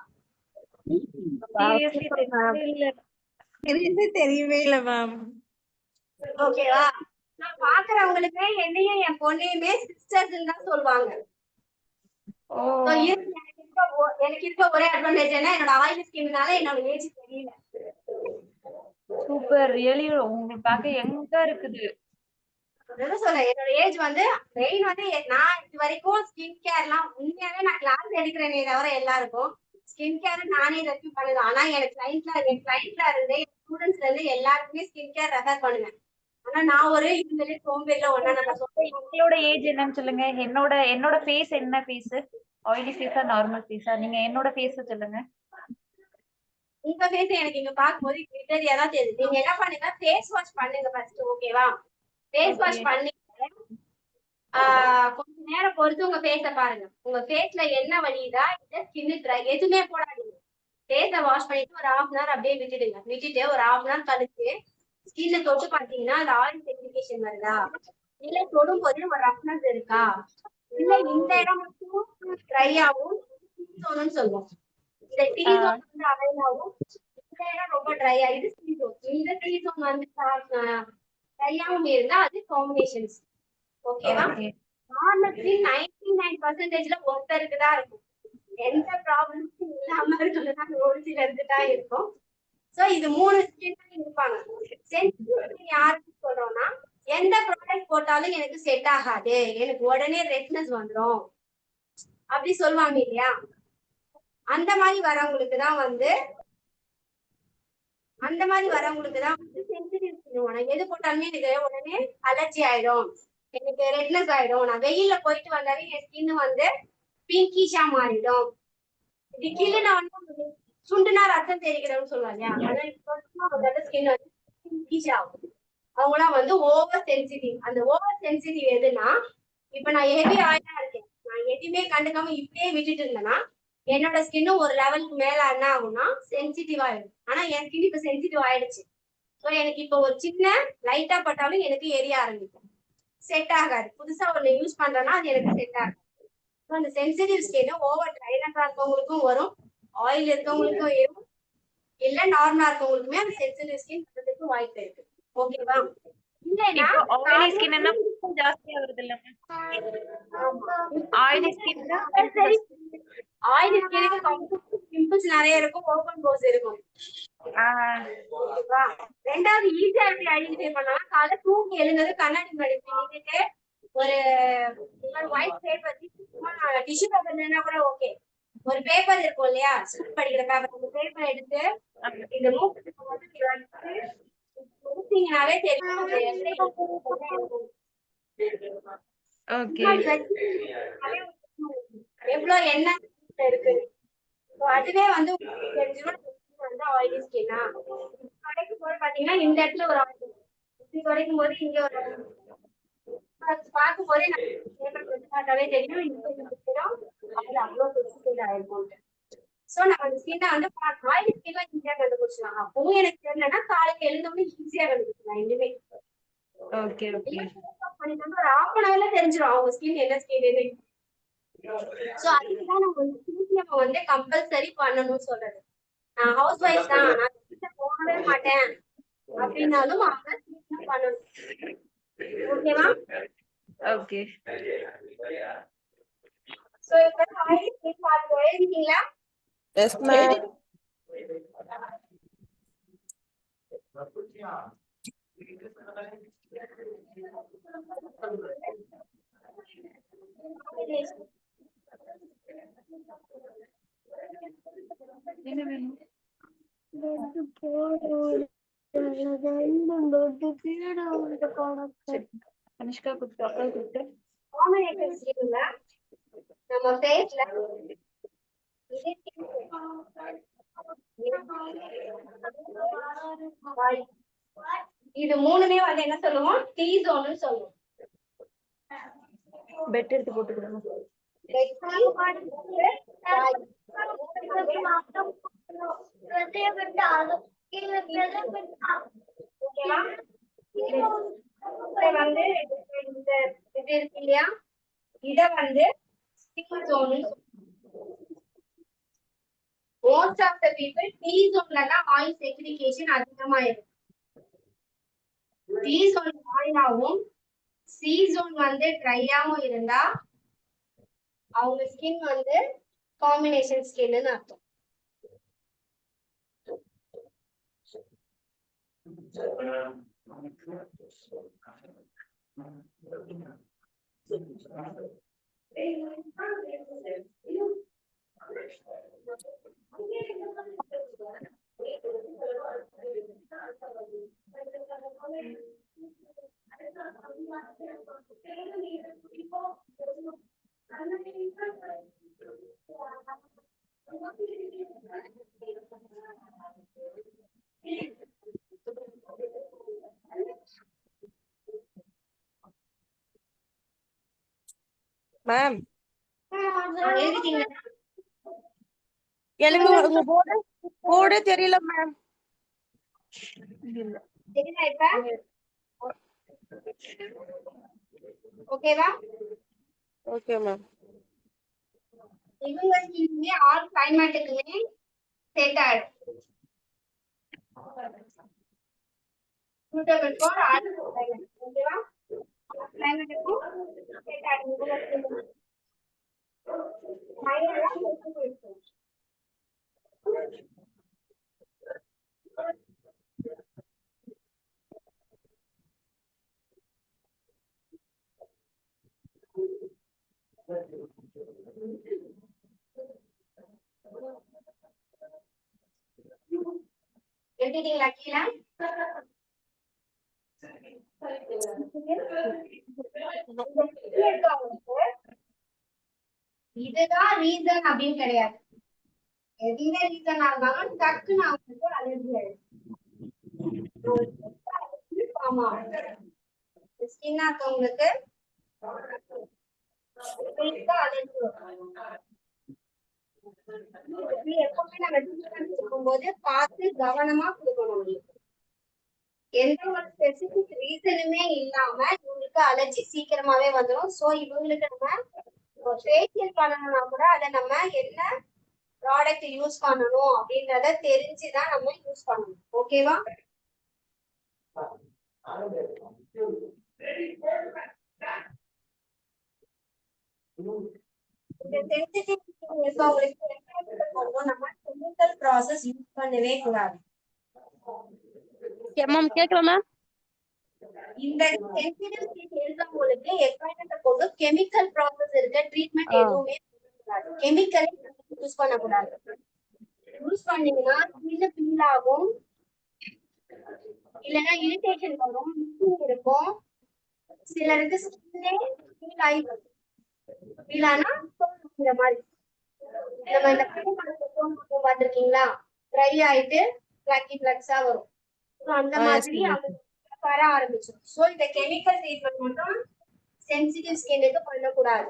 தெரியவே இல்ல மேம். ஓகேவா, நான் பாக்குறவங்களுக்கு என்னையும் என் பொண்ணையுமே சிஸ்டர்ஸ் தான் சொல்லுவாங்க. எனக்கு இருக்க ஒரே அட்வான்டேஜ் என்ன, என்னோட ஆயில் ஸ்கின்னால என்னோட ஏஜ் தெரியல. சூப்பர், ரியலி உங்களுக்கு பார்க்க யங்கா இருக்குது. சொல்ல என்னோட ஏஜ் வந்து மெயின் வந்து நான் இது வரைக்கும் ஸ்கின் கேர்லாம் உண்மையாவே நான் கிளாஸ் எடுக்கிறேனே தவிர எல்லாருக்கும் ஸ்கின் கேர் நானே ரெஸ்யூ பண்ணுவேன். ஆனா எனக்கு என் கிளைண்ட்ல இருந்து ஸ்டூடெண்ட்ஸ்ல இருந்து எல்லாருக்குமே ஸ்கின் கேர் ரெஃபர் பண்ணுவேன். ஆனா நான் ஒரு இதுல சோம்பேறில ஒண்ணா நான் சொல்றேன். உங்களோட ஏஜ் என்னன்னு சொல்லுங்க. என்னோட ஃபேஸ் என்ன ஃபேஸ், ஆயிலி ஃபேஸா நார்மல் ஃபேஸா? நீங்க என்னோட ஃபேஸ் சொல்லுங்க. உங்க ஃபேஸ் எனக்கு இங்க பாக்கும்போது கிளிட்டரியா தான் தெரியுது. நீங்க என்ன பண்ணுங்க, ஃபேஸ் வாஷ் பண்ணுங்க ஃபர்ஸ்ட். ஓகேவா, ஃபேஸ் வாஷ் பண்ணி கொஞ்ச நேரம் பொறுத்து உங்க ஃபேஸ பாருங்க. உங்க ஃபேஸ்ல என்ன வலியுதா இல்ல ஸ்கின் ட்ரை எதுவுமே போடாதீங்க. ஃபேஸ வாஷ் பண்ணிட்டு ஒரு 1/2 hour அப்படியே விட்டுடுங்க. விட்டுட்டு ஒரு 1/2 hour கழிச்சு ஸ்கின்ல தொட்டு பாத்தீங்கன்னா அது ஆயில் செக்ரிகேஷன் வருதா, இல்ல தொடும்போது ஒரு ரஃப்னஸ் இருக்கா, இல்ல இந்த இடம் மட்டும் ட்ரை ஆகும் ஜோன்னு சொல்லுவோம். இந்த டி ஜோன் வந்து அரைல் ஆகும், இந்த இடம் ரொம்ப ட்ரை ஆயிடுது சி ஜோன். இந்த சி ஜோன் வந்து ட்ரை ஆகும் இருந்தா அது காம்பினேஷன்ஸ். ஓகேவா? நார்மல் ஸ்கின் 99%ல ஒருத்தருக்கு தான் இருக்கும். எந்த ப்ராப்ளமும் இல்லாம இருக்கிறதுதான் ஒரு சிலருக்கு தான் இருக்கும். சோ இது 3 ஸ்கின் இருப்பாங்க. சென்சிட்டிவ் ஸ்கின் யாருக்கு சொல்றோம்னா, எந்த ப்ராடக்ட் போட்டாலும் எனக்கு செட் ஆகாது, எனக்கு உடனே ரெட்னஸ் வந்துரும் அப்படி சொல்லுவாங்க இல்லையா? அந்த மாதிரி வரவங்களுக்கு தான் வந்து சென்சிட்டிவ் ஸ்கின். எது போட்டாலுமே எனக்கு உடனே அலர்ஜி ஆயிடும், எனக்கு ரெட்னஸ் ஆயிடும், நான் வெயில்ல போயிட்டு வந்தாலே என் ஸ்கின் வந்து பிங்கிஷா மாறிடும். இது கிள்ளுனா வந்து சுண்டுனா ரத்தம் தெரிக்கிறவங்க சொல்லுவாங்க. அதான் ஸ்கின் வந்து பிங்கிஷா ஆகும். அவங்களாம் வந்து ஓவர் சென்சிட்டிவ். அந்த ஓவர் சென்சிட்டிவ் எதுனா, இப்ப நான் ஹெவி ஆயிலா இருக்கேன், நான் எதுவுமே கண்டுக்காம இப்படியே விட்டுட்டு இருந்தேன்னா என்னோட ஸ்கின்னும் ஒரு லெவலுக்கு மேல என்ன ஆகும்னா சென்சிட்டிவ் ஆயிடும். ஆனா என் ஸ்கின் இப்ப சென்சிட்டிவ் ஆயிடுச்சு. ஸோ எனக்கு இப்போ ஒரு சின்ன லைட்டா பட்டாலும் எனக்கு எரிய ஆரம்பிக்கும், செட் ஆகாது. புதுசா ஒண்ணு யூஸ் பண்றேன்னா அது எனக்கு செட் ஆகாது. ஸோ அந்த சென்சிட்டிவ் ஸ்கின் ஓவர் ட்ரைனஸா இருக்கவங்களுக்கும் வரும், ஆயில் இருக்கவங்களுக்கும் வரும், இல்ல நார்மலா இருக்கவங்களுக்குமே அந்த சென்சிட்டிவ் ஸ்கின் வர்றதுக்கு வாய்ப்பு இருக்கு. ஓகேவா? இல்லைன்னா ஆயிலி ஸ்கின்னா ஜாஸ்தியா வருது இல்ல ஆயிலி ஸ்கின் சரி, ஆயில் ஸ்கின்னுக்கு பிம்பிள்ஸ் நிறைய இருக்கும், ஓபன் போஸ் இருக்கும். ஓகேவா? ரெண்டாவது ஈஸியா எப்படி ஐடென்டிஃபை பண்ணலாம், காலை தூங்கி எழுந்தது கண்ணாடி முன்னாடி நின்னுட்டு ஒரு ஒயிட் பேப்பர் டிஷ்யூ பேப்பர் கூட ஓகே, ஒரு பேப்பர் இருக்கும் இல்லையா, ஸ்கூல் படிக்கிற பேப்பர், அந்த பேப்பர் எடுத்து இந்த மூக்கு முடிச்சீங்கனாலே தெரியும் ஓகே. எவ்வளவு எண்ணெய் இருக்கு. அதுவே வந்து வந்து ஆயிலி ஸ்கின்னா துடைக்கும் போது பாத்தீங்கன்னா இந்த இடத்துல ஒரு ஆயில், இப்படி துடைக்கும் போது இங்க ஒரு பார்க்கும் போதே பார்த்தாவே தெரியும் அது அவ்வளவு சென்சிட்டிவ் ஆயிருக்கும். சோ நம்ம அந்த ஸ்கின்னை வந்து ஆயிலி ஸ்கின்ல ஈஸியா கண்டுபிடிச்சலாம். அப்பவும் எனக்கு தெரியலன்னா காலையில எழுந்தோடனே ஈஸியா கண்டுபிடிச்சலாம். இனிமே ஓகே ஓகே ஒரு ஹாஃப் அன் ஹவர்ல தெரிஞ்சிடும் அவங்க ஸ்கின் என்ன ஸ்கின். சோ அதுக்குதான் நம்ம வந்து கம்பல்சரி பண்ணணும்னு சொல்றது. நான் ஹவுஸ் ஒய்ஃப் தான், நான் வீட்டுல போகவே மாட்டேன் அப்படின்னாலும் அவங்க பண்ணணும். ஓகேவா? ஓகே. சோ இப்ப ஆயிலி ஸ்கின் பார்த்து எழுதிட்டீங்களா? Yes, ma'am. என்ன வேணும்? அனுஷ்கா கூப்பிட்டு அக்கா கூப்பிட்டு காம்பினேஷன் ஸ்கின்ல நம்ம ஃபேஸ்ல இது மூணுமே வந்து என்ன சொல்லுவோம், டி ஜோன்னு சொல்லுவோம். பெட் எடுத்து போட்டுக்கணும். வந்து இந்த இது இருக்கு இல்லையா, இத வந்து டி ஜோன்னு most of the people T ஜோன்ல தான் ஆயில் செக்ரிகேஷன் அதிகமா இருக்கு. டி ஜோன் ஆயிலாவும் சி ஜோன் வந்து ட்ரையாவும் இருந்தா அவங்க ஸ்கின் வந்து காம்பினேஷன் ஸ்கின்னு அர்த்தம். Ma'am, எழுதிட்டீங்க? எனக்கு உங்க போர்டே தெரியல மேம். சரிங்களா? இப்ப ஓகேவா? Okay, ma'am. இவங்க ஸ்கின்னுமே ஆல் கிளைமேட்டுக்குமே செட் ஆயிடும். suitable for all climate. ஓகேவா? கிளைமேட்டுக்கும் செட் ஆயிடும். இவங்க ஸ்கின் ஃபைனலா எழுதிட்டீங்களா கீழே? இதுதான் ரீசன் அப்படின்னு கிடையாது. எதுவுமே ரீசன் ஆகாம டக்குன்னு அவங்களுக்கு அலர்ஜி ஆயிடும். ஆமா ஸ்கின் இருக்கவங்களுக்கு அலர்ஜி வரும். எப்பவுமே நம்ம ட்ரீட்மெண்ட் கொடுக்கும்போது பார்த்து கவனமா கொடுக்கணும். எந்த ஒரு ஸ்பெசிபிக் ரீசனுமே இல்லாம இவங்களுக்கு அலர்ஜி சீக்கிரமாவே வந்துடும். சோ இவங்களுக்கு நம்ம ஃபேஷியல் பண்ணணும்னா கூட அதை நம்ம என்ன ப்ராடக்ட் யூஸ் பண்ணணும் அப்படின்றத தெரிஞ்சுதான் நம்ம யூஸ் பண்ணணும். ஓகேவா? இந்த சென்சிட்டிவ் இருக்கவங்களுக்கு நம்ம கெமிக்கல் ப்ராசஸ் யூஸ் பண்ணவே கூடாது. Ma'am, கேக்குறா ma'am? இந்த சென்சிட்டிவ் ஸ்கின் இருக்கவங்களுக்கு எக்வைட்டன்ட் கொண்டு கெமிக்கல் ப்ராசஸ் இருக்க ட்ரீட்மெண்ட் எதுவுமே கெமிக்கல் யூஸ் பண்ண கூடாது. யூஸ் பண்ணீங்கன்னா ஸ்கின் பீல் ஆகும், இல்லைன்னா இரிட்டேஷன் வரும், மிஸ்ஸிங் இருக்கும். சிலருக்கு ஸ்கின்னே பீல் ஆகி பீல் ஆனா இந்த மாதிரி நம்ம இந்த பார்த்திருக்கீங்களா? ட்ரை ஆயிட்டு பிளாக்கி பிளக்ஸா வரும். அந்த மாதிரி வர ஆரம்பிச்சிடும். சோ இந்த கெமிக்கல் ட்ரீட்மெண்ட் மட்டும் சென்சிட்டிவ் ஸ்கின்னுக்கு பண்ணக்கூடாது.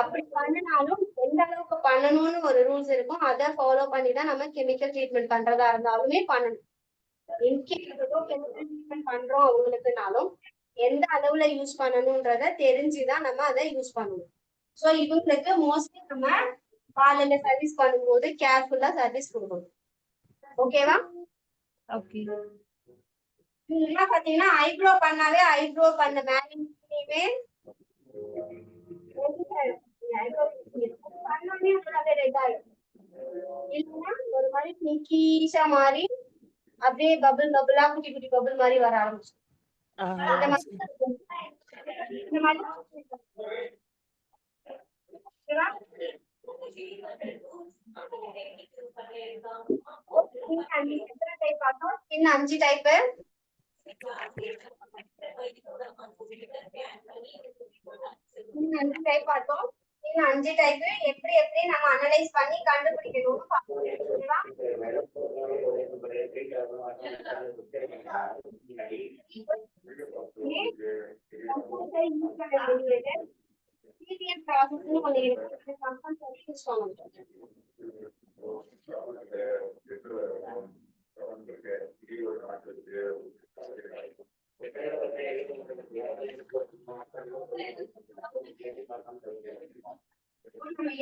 அப்படி பண்ணினாலும் எந்த அளவுக்கு பண்ணணும்னு ஒரு ரூல்ஸ் இருக்கும். அதை ஃபாலோ பண்ணி தான் நம்ம கெமிக்கல் ட்ரீட்மெண்ட் பண்றதா இருந்தாலுமே பண்ணணும். இன்கேஸ் கெமிக்கல் ட்ரீட்மெண்ட் பண்றோம் அவங்களுக்குனாலும் எந்த அளவுல யூஸ் பண்ணணும்ன்றத தெரிஞ்சுதான் நம்ம அதை யூஸ் பண்ணணும். சோ இவங்களுக்கு மோஸ்ட்லி நம்ம பார்லர்ல சர்வீஸ் பண்ணும்போது கேர்ஃபுல்லா சர்வீஸ் கொடுக்கணும். ஓகேவா? ஓகே. நீங்க பாத்தீங்கன்னா ஐப்ரோ பண்ணாவே ஐப்ரோ பண்ண மேலேயுமே ஒரு மாதிரி பிங்கிஷா மாறி அப்படியே பபிள் பபிளா குட்டி குட்டி பபிள் மாதிரி வர ஆரம்பிச்சு. இந்த மாதிரி அஞ்சு டைப் பார்த்தோம். அஞ்சு டைப் எப்படி எப்படி நம்ம அனலைஸ் பண்ணி கண்டுபிடிக்கணும்னு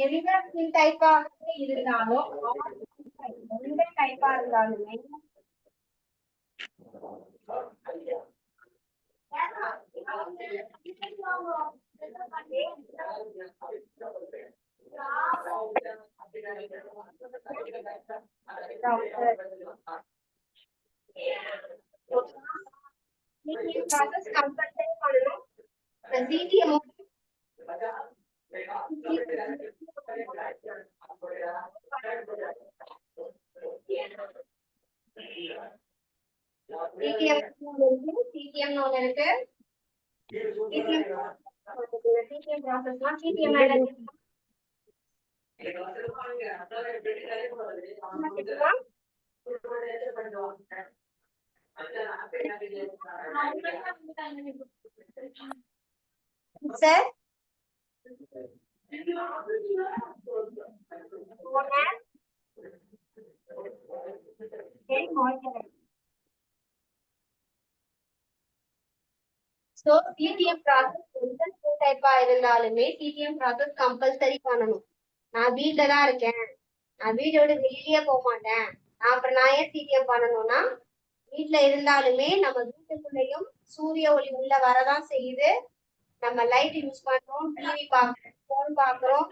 எந்த டைப்பா இருந்தாலும் எந்த டைப்பா இருந்தாலுமே சார் ஸோ சிடிஎம் ப்ராசஸ் எந்த டைப்பா இருந்தாலுமே சிடிஎம் ப்ராசஸ் கம்பல்சரி பண்ணணும். நான் வீட்டில தான் இருக்கேன், நான் வீட்டை விட்டு வெளியிலேயே போக மாட்டேன், அப்புறம் நான் ஏன் சிடிஎம் பண்ணணும்னா, வீட்டுல இருந்தாலுமே நம்ம வீட்டுக்குள்ளேயும் சூரிய ஒளி உள்ள வரதான் செய்யுது. நம்ம லைட் யூஸ் பண்றோம், டிவி பாக்குறோம், போன் பாக்குறோம்,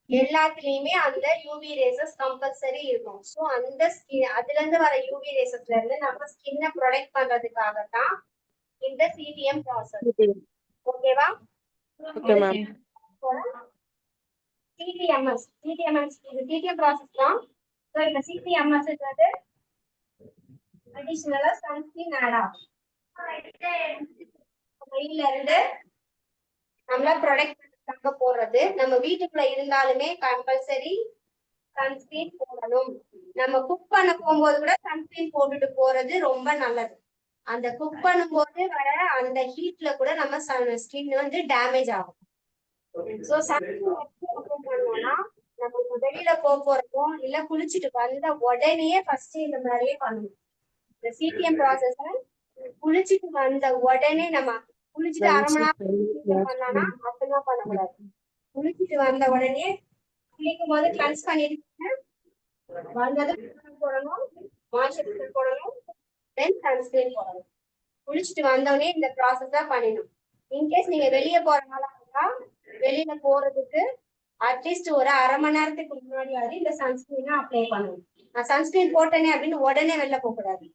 எல்லாத்துலயுமே அந்த யூவி ரேசஸ் கம்பல்சரி இருக்கும். ஸோ அந்த அதுல இருந்து வர யூவி ரேசஸ்ல இருந்து நம்ம ஸ்கின்னை ப்ரொடெக்ட் பண்றதுக்காகத்தான் இந்த சிடிஎம் ப்ராசஸ். ஓகேவா? Okay ma'am. சிடிஎம்எஸ் இது சிடிஎம் ப்ராசஸ் தான். ஸோ இந்த சிடிஎம்எஸ்ன்றது அடிஷனலா சன்ஸ்கிரீன் ஆட் ஆகும். வெயில இருந்து நம்மள ப்ரொடெக்ட் பண்றதுக்காக போடுறது. நம்ம வீட்டுக்குள்ள இருந்தாலுமே கம்பல்சரி சன்ஸ்கிரீன் போடணும். நம்ம குக் பண்ண போகும்போது கூட சன்ஸ்கிரீன் போட்டுட்டு போறது ரொம்ப நல்லது. அந்த குக் பண்ணும்போது வர அந்த ஹீட்ல கூட நம்ம ஸ்கின் வந்து டேமேஜ் ஆகும். ஸோ சன்ஸ்கிரீன் அப்ளை பண்ணோம்னா நம்ம வெளியில போறப்போ இல்ல குளிச்சுட்டு வந்த உடனே ஃபர்ஸ்ட் இந்த மாதிரியே பண்ணணும். இந்த சிடிஎம் ப்ராசஸ் குளிச்சுட்டு வந்த உடனே நம்ம குளிச்சுட்டு அரை மணி நேரம் பண்ணலாம்னா அப்படிலாம் பண்ணக்கூடாது. குளிச்சுட்டு வந்த உடனே குளிக்கும் போது கிளன்ஸ் பண்ணிட்டு வந்ததும் போடணும், மாய்ஸ்சரைசர் போடணும், தென் சன்ஸ்கிரீன் போடணும். குளிச்சுட்டு வந்தோடனே இந்த ப்ராசஸ் தான் பண்ணணும். இன்கேஸ் நீங்க வெளியே போறனால வெளியில போறதுக்கு அட்லீஸ்ட் ஒரு அரை மணி நேரத்துக்கு முன்னாடியாவது இந்த சன்ஸ்கிரீனை அப்ளை பண்ணணும். நான் சன்ஸ்கிரீன் போட்டேனே அப்படின்னு உடனே வெளில போக கூடாது.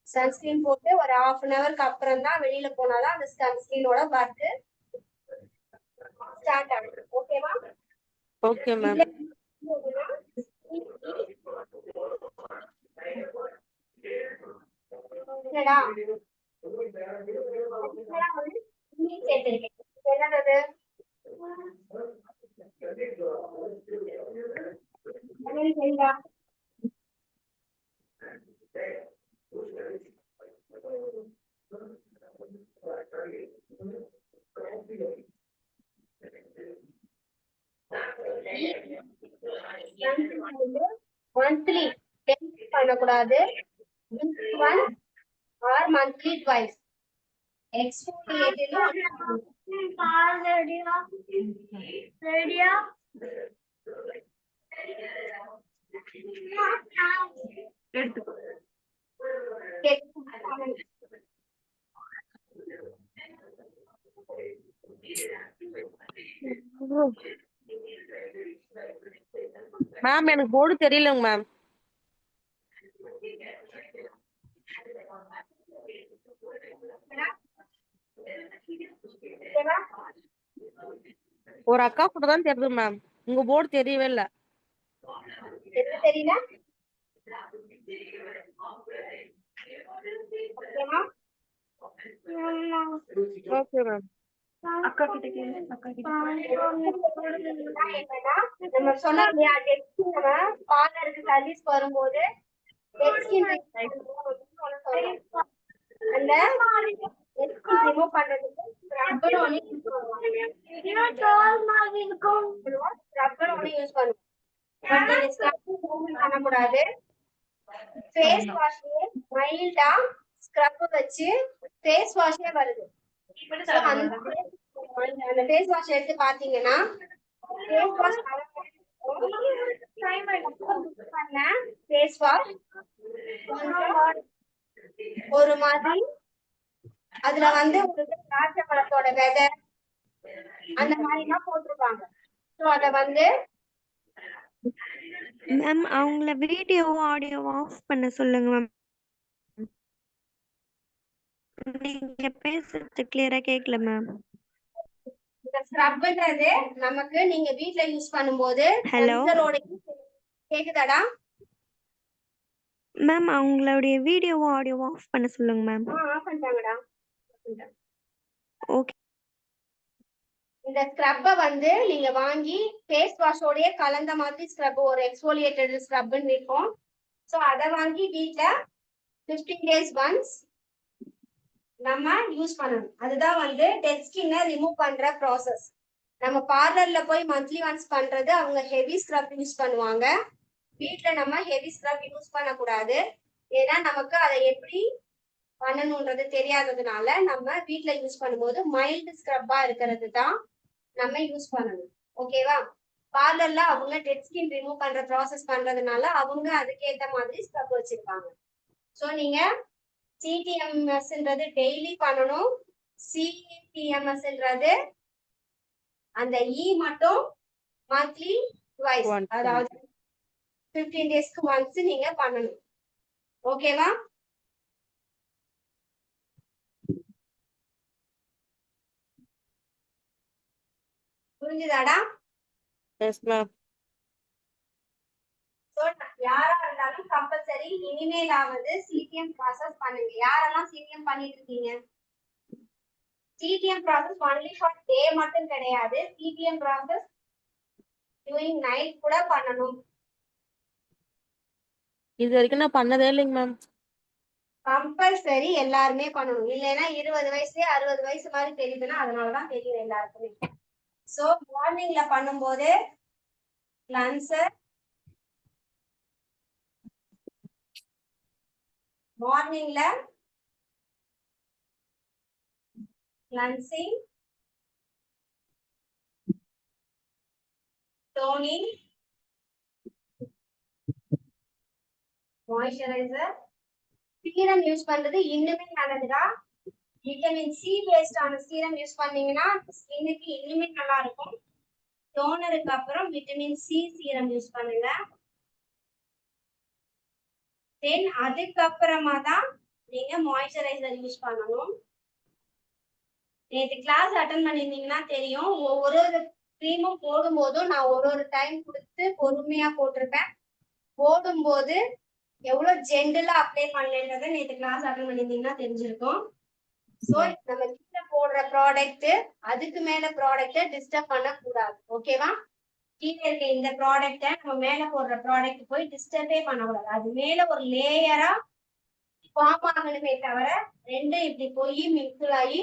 சன்ஸ்கிரீன் போட்டு ஒரு 1/2 அன் ஹவருக்கு அப்புறம் தான் வெளியில போனாதான் அந்த சன்ஸ்கிரீனோட ஒர்க் ஸ்டார்ட் ஆகும். ஓகேவா? Okay ma'am. என்னடா என்னது சரிடா. மந்த்லி பண்ணக்கூடாது, ஆர் மந்த்லி ட்வைஸ். மேம் எனக்கு போர்டு தெரியலங்க மேம். ஒரு அக்கா கூட தான் தெரியுது மேம், உங்க போர்டு தெரியவே இல்ல. தெரியல. Okay ma'am. அக்கா கிட்ட கேளு, அக்கா கிட்ட. நம்ம சொன்னோம் இல்லையா, பார்லருக்கு சர்வீஸ் வரும்போது அந்த ரிமூவ் பண்றதுக்கு ரப்பர் ஒண்ணு யூஸ் பண்ணுவோம். பட் நீங்க ஸ்க்ரப் பண்ணக்கூடாது. ஃபேஸ் வாஷ்லயே மைல்டா ஸ்க்ரப் வச்சு ஃபேஸ் வாஷே வருது. அந்த ஃபேஸ் வாஷ் எடுத்து பாத்தீங்கன்னா ஃபேஸ் வாஷ் ஃபேஸ் வாஷ் ஒரு மாதிரி அதுல வந்து உங்களுக்கு திராட்சை பழத்தோட விதை அந்த மாதிரி எல்லாம் போட்டிருப்பாங்க. ஸோ அத வந்து மேம் அவங்கள வீடியோவோ ஆடியோவோ ஆஃப் பண்ண சொல்லுங்க மேம். நீங்க பேசுறது கிளியரா கேட்கல மேம். இந்த ஸ்க்ரப்ன்றது நமக்கு நீங்க வீட்ல யூஸ் பண்ணும்போது ஹலோ கேக்குதாடா மேம், அவங்களுடைய வீடியோவோ ஆடியோவோ ஆஃப் பண்ண சொல்லுங்க மேம். ஆஃப் பண்ணிட்டாங்கடா. ஓகே. இந்த ஸ்க்ரப்பை வந்து நீங்க வாங்கி ஃபேஸ் வாஷோடய கலந்த மாதிரி ஸ்க்ரப், ஒரு எக்ஸ்ஃபோலியேட்டட் ஸ்க்ரப்னு இருக்கும். ஸோ அதை வாங்கி வீட்ல 15 days ஒன்ஸ் நம்ம யூஸ் பண்ணணும். அதுதான் வந்து டெட் ஸ்கின்னை ரிமூவ் பண்ற ப்ராசஸ். நம்ம பார்லர்ல போய் மந்த்லி ஒன்ஸ் பண்றது அவங்க ஹெவி ஸ்க்ரப் யூஸ் பண்ணுவாங்க. வீட்ல நம்ம ஹெவி ஸ்க்ரப் யூஸ் பண்ணக்கூடாது. ஏன்னா நமக்கு அதை எப்படி பண்ணணும்ன்றது தெரியாததுனால நம்ம வீட்ல யூஸ் பண்ணும்போது மைல்டு ஸ்க்ரப்பா இருக்கிறது தான் நம்ம யூஸ் பண்ணணும். ஓகேவா? பார்லர்ல அவங்க டெட் ஸ்கின் ரிமூவ் பண்ற ப்ராசஸ் பண்றதுனால அவங்க அதுக்கேத்த மாதிரி ஸ்க்ரப் வச்சிருப்பாங்க. சோ நீங்க சிடிஎம்எஸ்ன்றது டெய்லி பண்ணணும். சிடிஎம்எஸ்ன்றது அந்த மட்டும் மந்த்லி ட்வைஸ், Once. அதாவது 15 டேஸ்க்கு ஒன்ஸ் நீங்க பண்ணணும். ஓகேவா? புரிஞ்சுதாடா? Yes, ma'am. சோ யாரா இருந்தாலும் கம்பல்சரி இனிமேலாவது சிடிஎம் ப்ராசஸ் பண்ணுங்க. யாரெல்லாம் சிடிஎம் பண்ணிட்டு இருக்கீங்க? சிடிஎம் ப்ராசஸ் ஒன்லி ஃபார் டே மட்டும் கிடையாது. சிடிஎம் ப்ராசஸ் டூயிங் நைட் கூட பண்ணணும். இது வரைக்கும் நான் பண்ணதே இல்லைங்க மேம். கம்பல்சரி எல்லாருமே பண்ணணும். இல்லைன்னா 20 வயசுலயே 60 வயசு மாதிரி தெரியுதுன்னா அதனாலதான் தெரியும் எல்லாருக்குமே. சோ மார்னிங்ல பண்ணும்போது கிளன்சர், மார்னிங்ல cleansing, toning, moisturiser, serum use பண்றது இன்னுமே நல்லதுடா. விட்டமின் சி பேஸ்டான சீரம் யூஸ் பண்ணீங்கன்னா ஸ்கின்னுக்கு இன்னுமே நல்லா இருக்கும். டோனருக்கு அப்புறம் விட்டமின் சி சீரம் யூஸ் பண்ணுங்க. தென் அதுக்கப்புறமா தான் நீங்க மாய்ஸ்சரைசர் யூஸ் பண்ணணும். நேற்று கிளாஸ் அட்டன் பண்ணிருந்தீங்கன்னா தெரியும், ஒவ்வொரு கிரீமும் போடும்போதும் நான் ஒரு டைம் கொடுத்து பொறுமையா போட்டிருப்பேன். போடும்போது எவ்வளவு ஜென்டலா அப்ளை பண்ணேன்றதை நேற்று கிளாஸ் அட்டன் பண்ணிருந்தீங்கன்னா தெரிஞ்சிருக்கும். சோ நம்ம கீழே போடுற ப்ராடக்ட் அதுக்கு மேல ப்ராடக்ட டிஸ்டர்ப் பண்ண கூடாது. ஓகேவா? கீழே இருக்க இந்த ப்ராடக்ட நம்ம மேல போடுற ப்ராடக்ட் போய் டிஸ்டர்பே பண்ணக்கூடாது. அது மேல ஒரு லேயரா ஃபார்ம் ஆகணுமே தவிர ரெண்டும் இப்படி போய் மிக்ஸ் ஆகி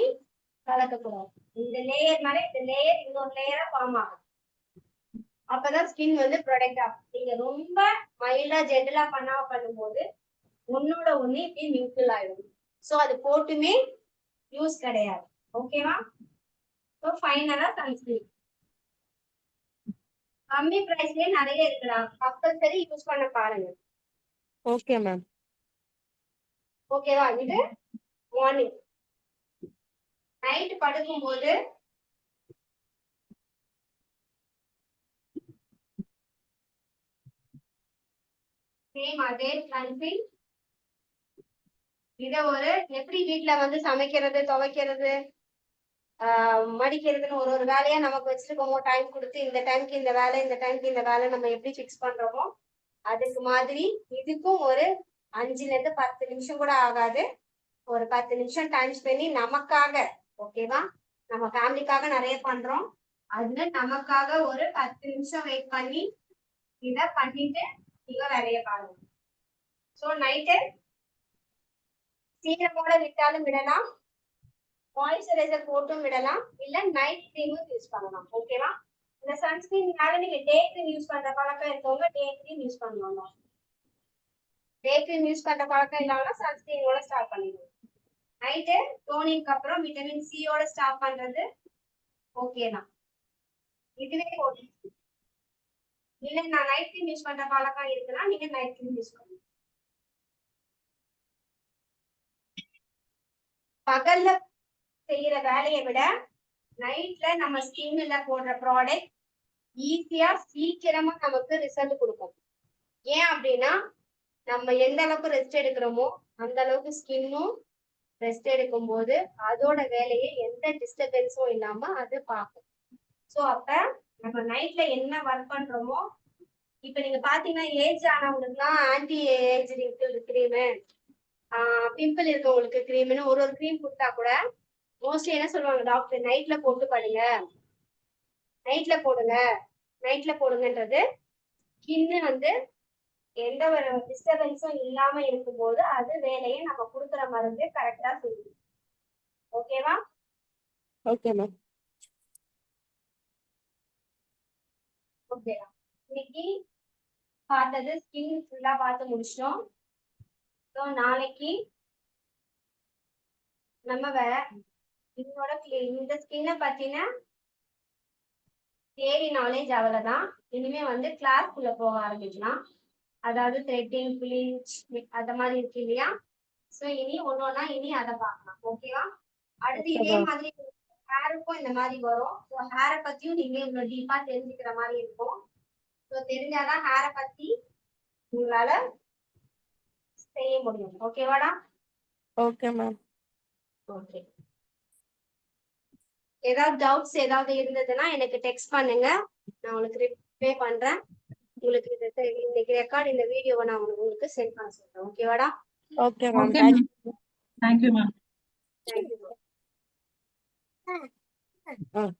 கலக்கக்கூடாது. இந்த லேயர் மேல இந்த லேயர் இன்னொரு லேயரா ஃபார்ம் ஆகும். அப்பதான் ஸ்கின் வந்து ப்ரொடெக்ட் ஆகும். நீங்க ரொம்ப மைல்டா ஜென்டலா பண்ணும்போது ஒன்னோட ஒண்ணு இப்படி மிங்கிள் ஆயிடும். சோ அது போட்டுமே யூஸ் கிடையாது. ஓகேவா? சோ ஃபைனலா சன்ஸ்கிரீன் கம்மி பிரைஸ்லயே நிறைய இருக்குடா. கம்பல்சரி யூஸ் பண்ண பாருங்க. Okay ma'am. ஓகேவா? இது மார்னிங். நைட் படுக்கும்போது சேம் அதே கிளன்சிங். இத ஒரு எப்படி வீட்டுல வந்து சமைக்கிறது, துவைக்கிறது, மடிக்கிறதுன்னு ஒரு வேலையா நமக்கு வச்சிருக்கோமோ, டைம் கொடுத்து இந்த டைம்க்கு இந்த வேலை, இந்த டைம்க்கு இந்த வேலை நம்ம எப்படி ஃபிக்ஸ் பண்றோமோ அதுக்கு மாதிரி இதுக்கும் ஒரு 5ல இருந்து 10 நிமிஷம் கூட ஆகாது. ஒரு 10 நிமிஷம் டைம் ஸ்பெண்ட் நமக்காக. ஓகேவா? நம்ம ஃபேமிலிக்காக நிறைய பண்றோம். அதுல நமக்காக ஒரு 10 நிமிஷம் வெயிட் பண்ணி இத பண்ணிட்டு நீங்க வேலைய பாருங்க. சோ நைட்டு சீக்கிரமோட விட்டாலும் விடலாம், மாய்ஸ்சரைசர் போட்டும் விடலாம், இல்ல நைட் கிரீமும் யூஸ் பண்ணலாம். ஓகேவா? இந்த சன்ஸ்கிரீன்னால நீங்க டே கிரீம் யூஸ் பண்ற பழக்கம் இருக்கவங்க டே கிரீம் யூஸ் பண்ணுவாங்க. டே கிரீம் யூஸ் பண்ற பழக்கம் இல்லாம சன்ஸ்கிரீனோட ஸ்டார்ட் பண்ணிடுவோம். நைட்டு டோனிங்க்கு அப்புறம் விட்டமின் சியோட ஸ்டார்ட் பண்றது ஓகே தான். இதுவே போதும். இல்ல நான் நைட் கிரீம் யூஸ் பண்ற பழக்கம் இருக்குன்னா நீங்க நைட் கிரீம் யூஸ் பண்ணுங்க. பகல்ல செய்யற வேலையை விட நைட்ல நம்ம ஸ்கின்ல போடுற ப்ராடக்ட் ஈஸியா சீக்கிரமா நமக்கு ரிசல்ட் கொடுக்கும். ஏன் அப்படின்னா நம்ம எந்த அளவுக்கு ரெஸ்ட் எடுக்கிறோமோ அந்த அளவுக்கு ஸ்கின்னும் ரெஸ்ட் எடுக்கும் போது அதோட வேலையை எந்த டிஸ்டர்பன்ஸும் இல்லாம அது பார்க்கும். சோ அப்ப நம்ம நைட்ல என்ன ஒர்க் பண்றோமோ, இப்ப நீங்க பாத்தீங்கன்னா ஏஜ் ஆனவங்களுக்குலாம் anti age wrinkle cream, pimple இருக்கவங்களுக்கு கிரீம்னு ஒரு கிரீம் கொடுத்தா கூட மோஸ்ட்லி என்ன சொல்லுவாங்க, டாக்டர் நைட்ல போட்டு படுங்க, நைட்ல போடுங்க, நைட்ல போடுங்கன்றது ஸ்கின்னு வந்து எந்த ஒரு டிஸ்டர்பன்ஸும் இல்லாம இருக்கும்போது அது வேலையை நம்ம கொடுக்குற மருந்து கரெக்டா செய்யும். ஓகேவா? Okay ma'am. ஓகேவா? இன்னைக்கு பார்த்தது ஸ்கின் ஃபுல்லா பார்த்து முடிச்சிட்டோம். ஸோ நாளைக்கு நம்ம இந்த ஸ்கின்னை பத்தின தியரி நாலேஜ் அவ்வளவுதான். இனிமே வந்து கிளாஸ்க்குள்ள போக ஆரம்பிக்கலாம். அதாவது த்ரெட்டிங், பிளிச் அந்த மாதிரி இருக்கு இல்லையா? சோ இனி ஒன்னொன்னா இனி அதை பார்க்கலாம். ஓகேவா? அடுத்து Okay, இதே ma'am. மாதிரி ஹேருக்கும் இந்த மாதிரி வரும். ஸோ ஹேரை பத்தியும் நீங்க இவ்வளவு டீப்பா தெரிஞ்சுக்கிற மாதிரி இருக்கும். ஸோ தெரிஞ்சாதான் ஹேரை பத்தி உங்களால செய்ய முடியும். ஓகேவாடா? Okay ma'am. ஓகே. ஏதாவது டவுட்ஸ் ஏதாவது இருந்ததுன்னா எனக்கு டெக்ஸ்ட் பண்ணுங்க. நான் உங்களுக்கு ரிப்ளை பண்றேன். உங்களுக்கு இன்னைக்கு ரெக்கார்ட் இந்த வீடியோவை நான் உங்களுக்கு சென்ட் பண்ண சொல்றேன். ஓகேவாடா? Okay ma'am. Okay, ma'am. Thank you, ma'am. Thank you. Thank you.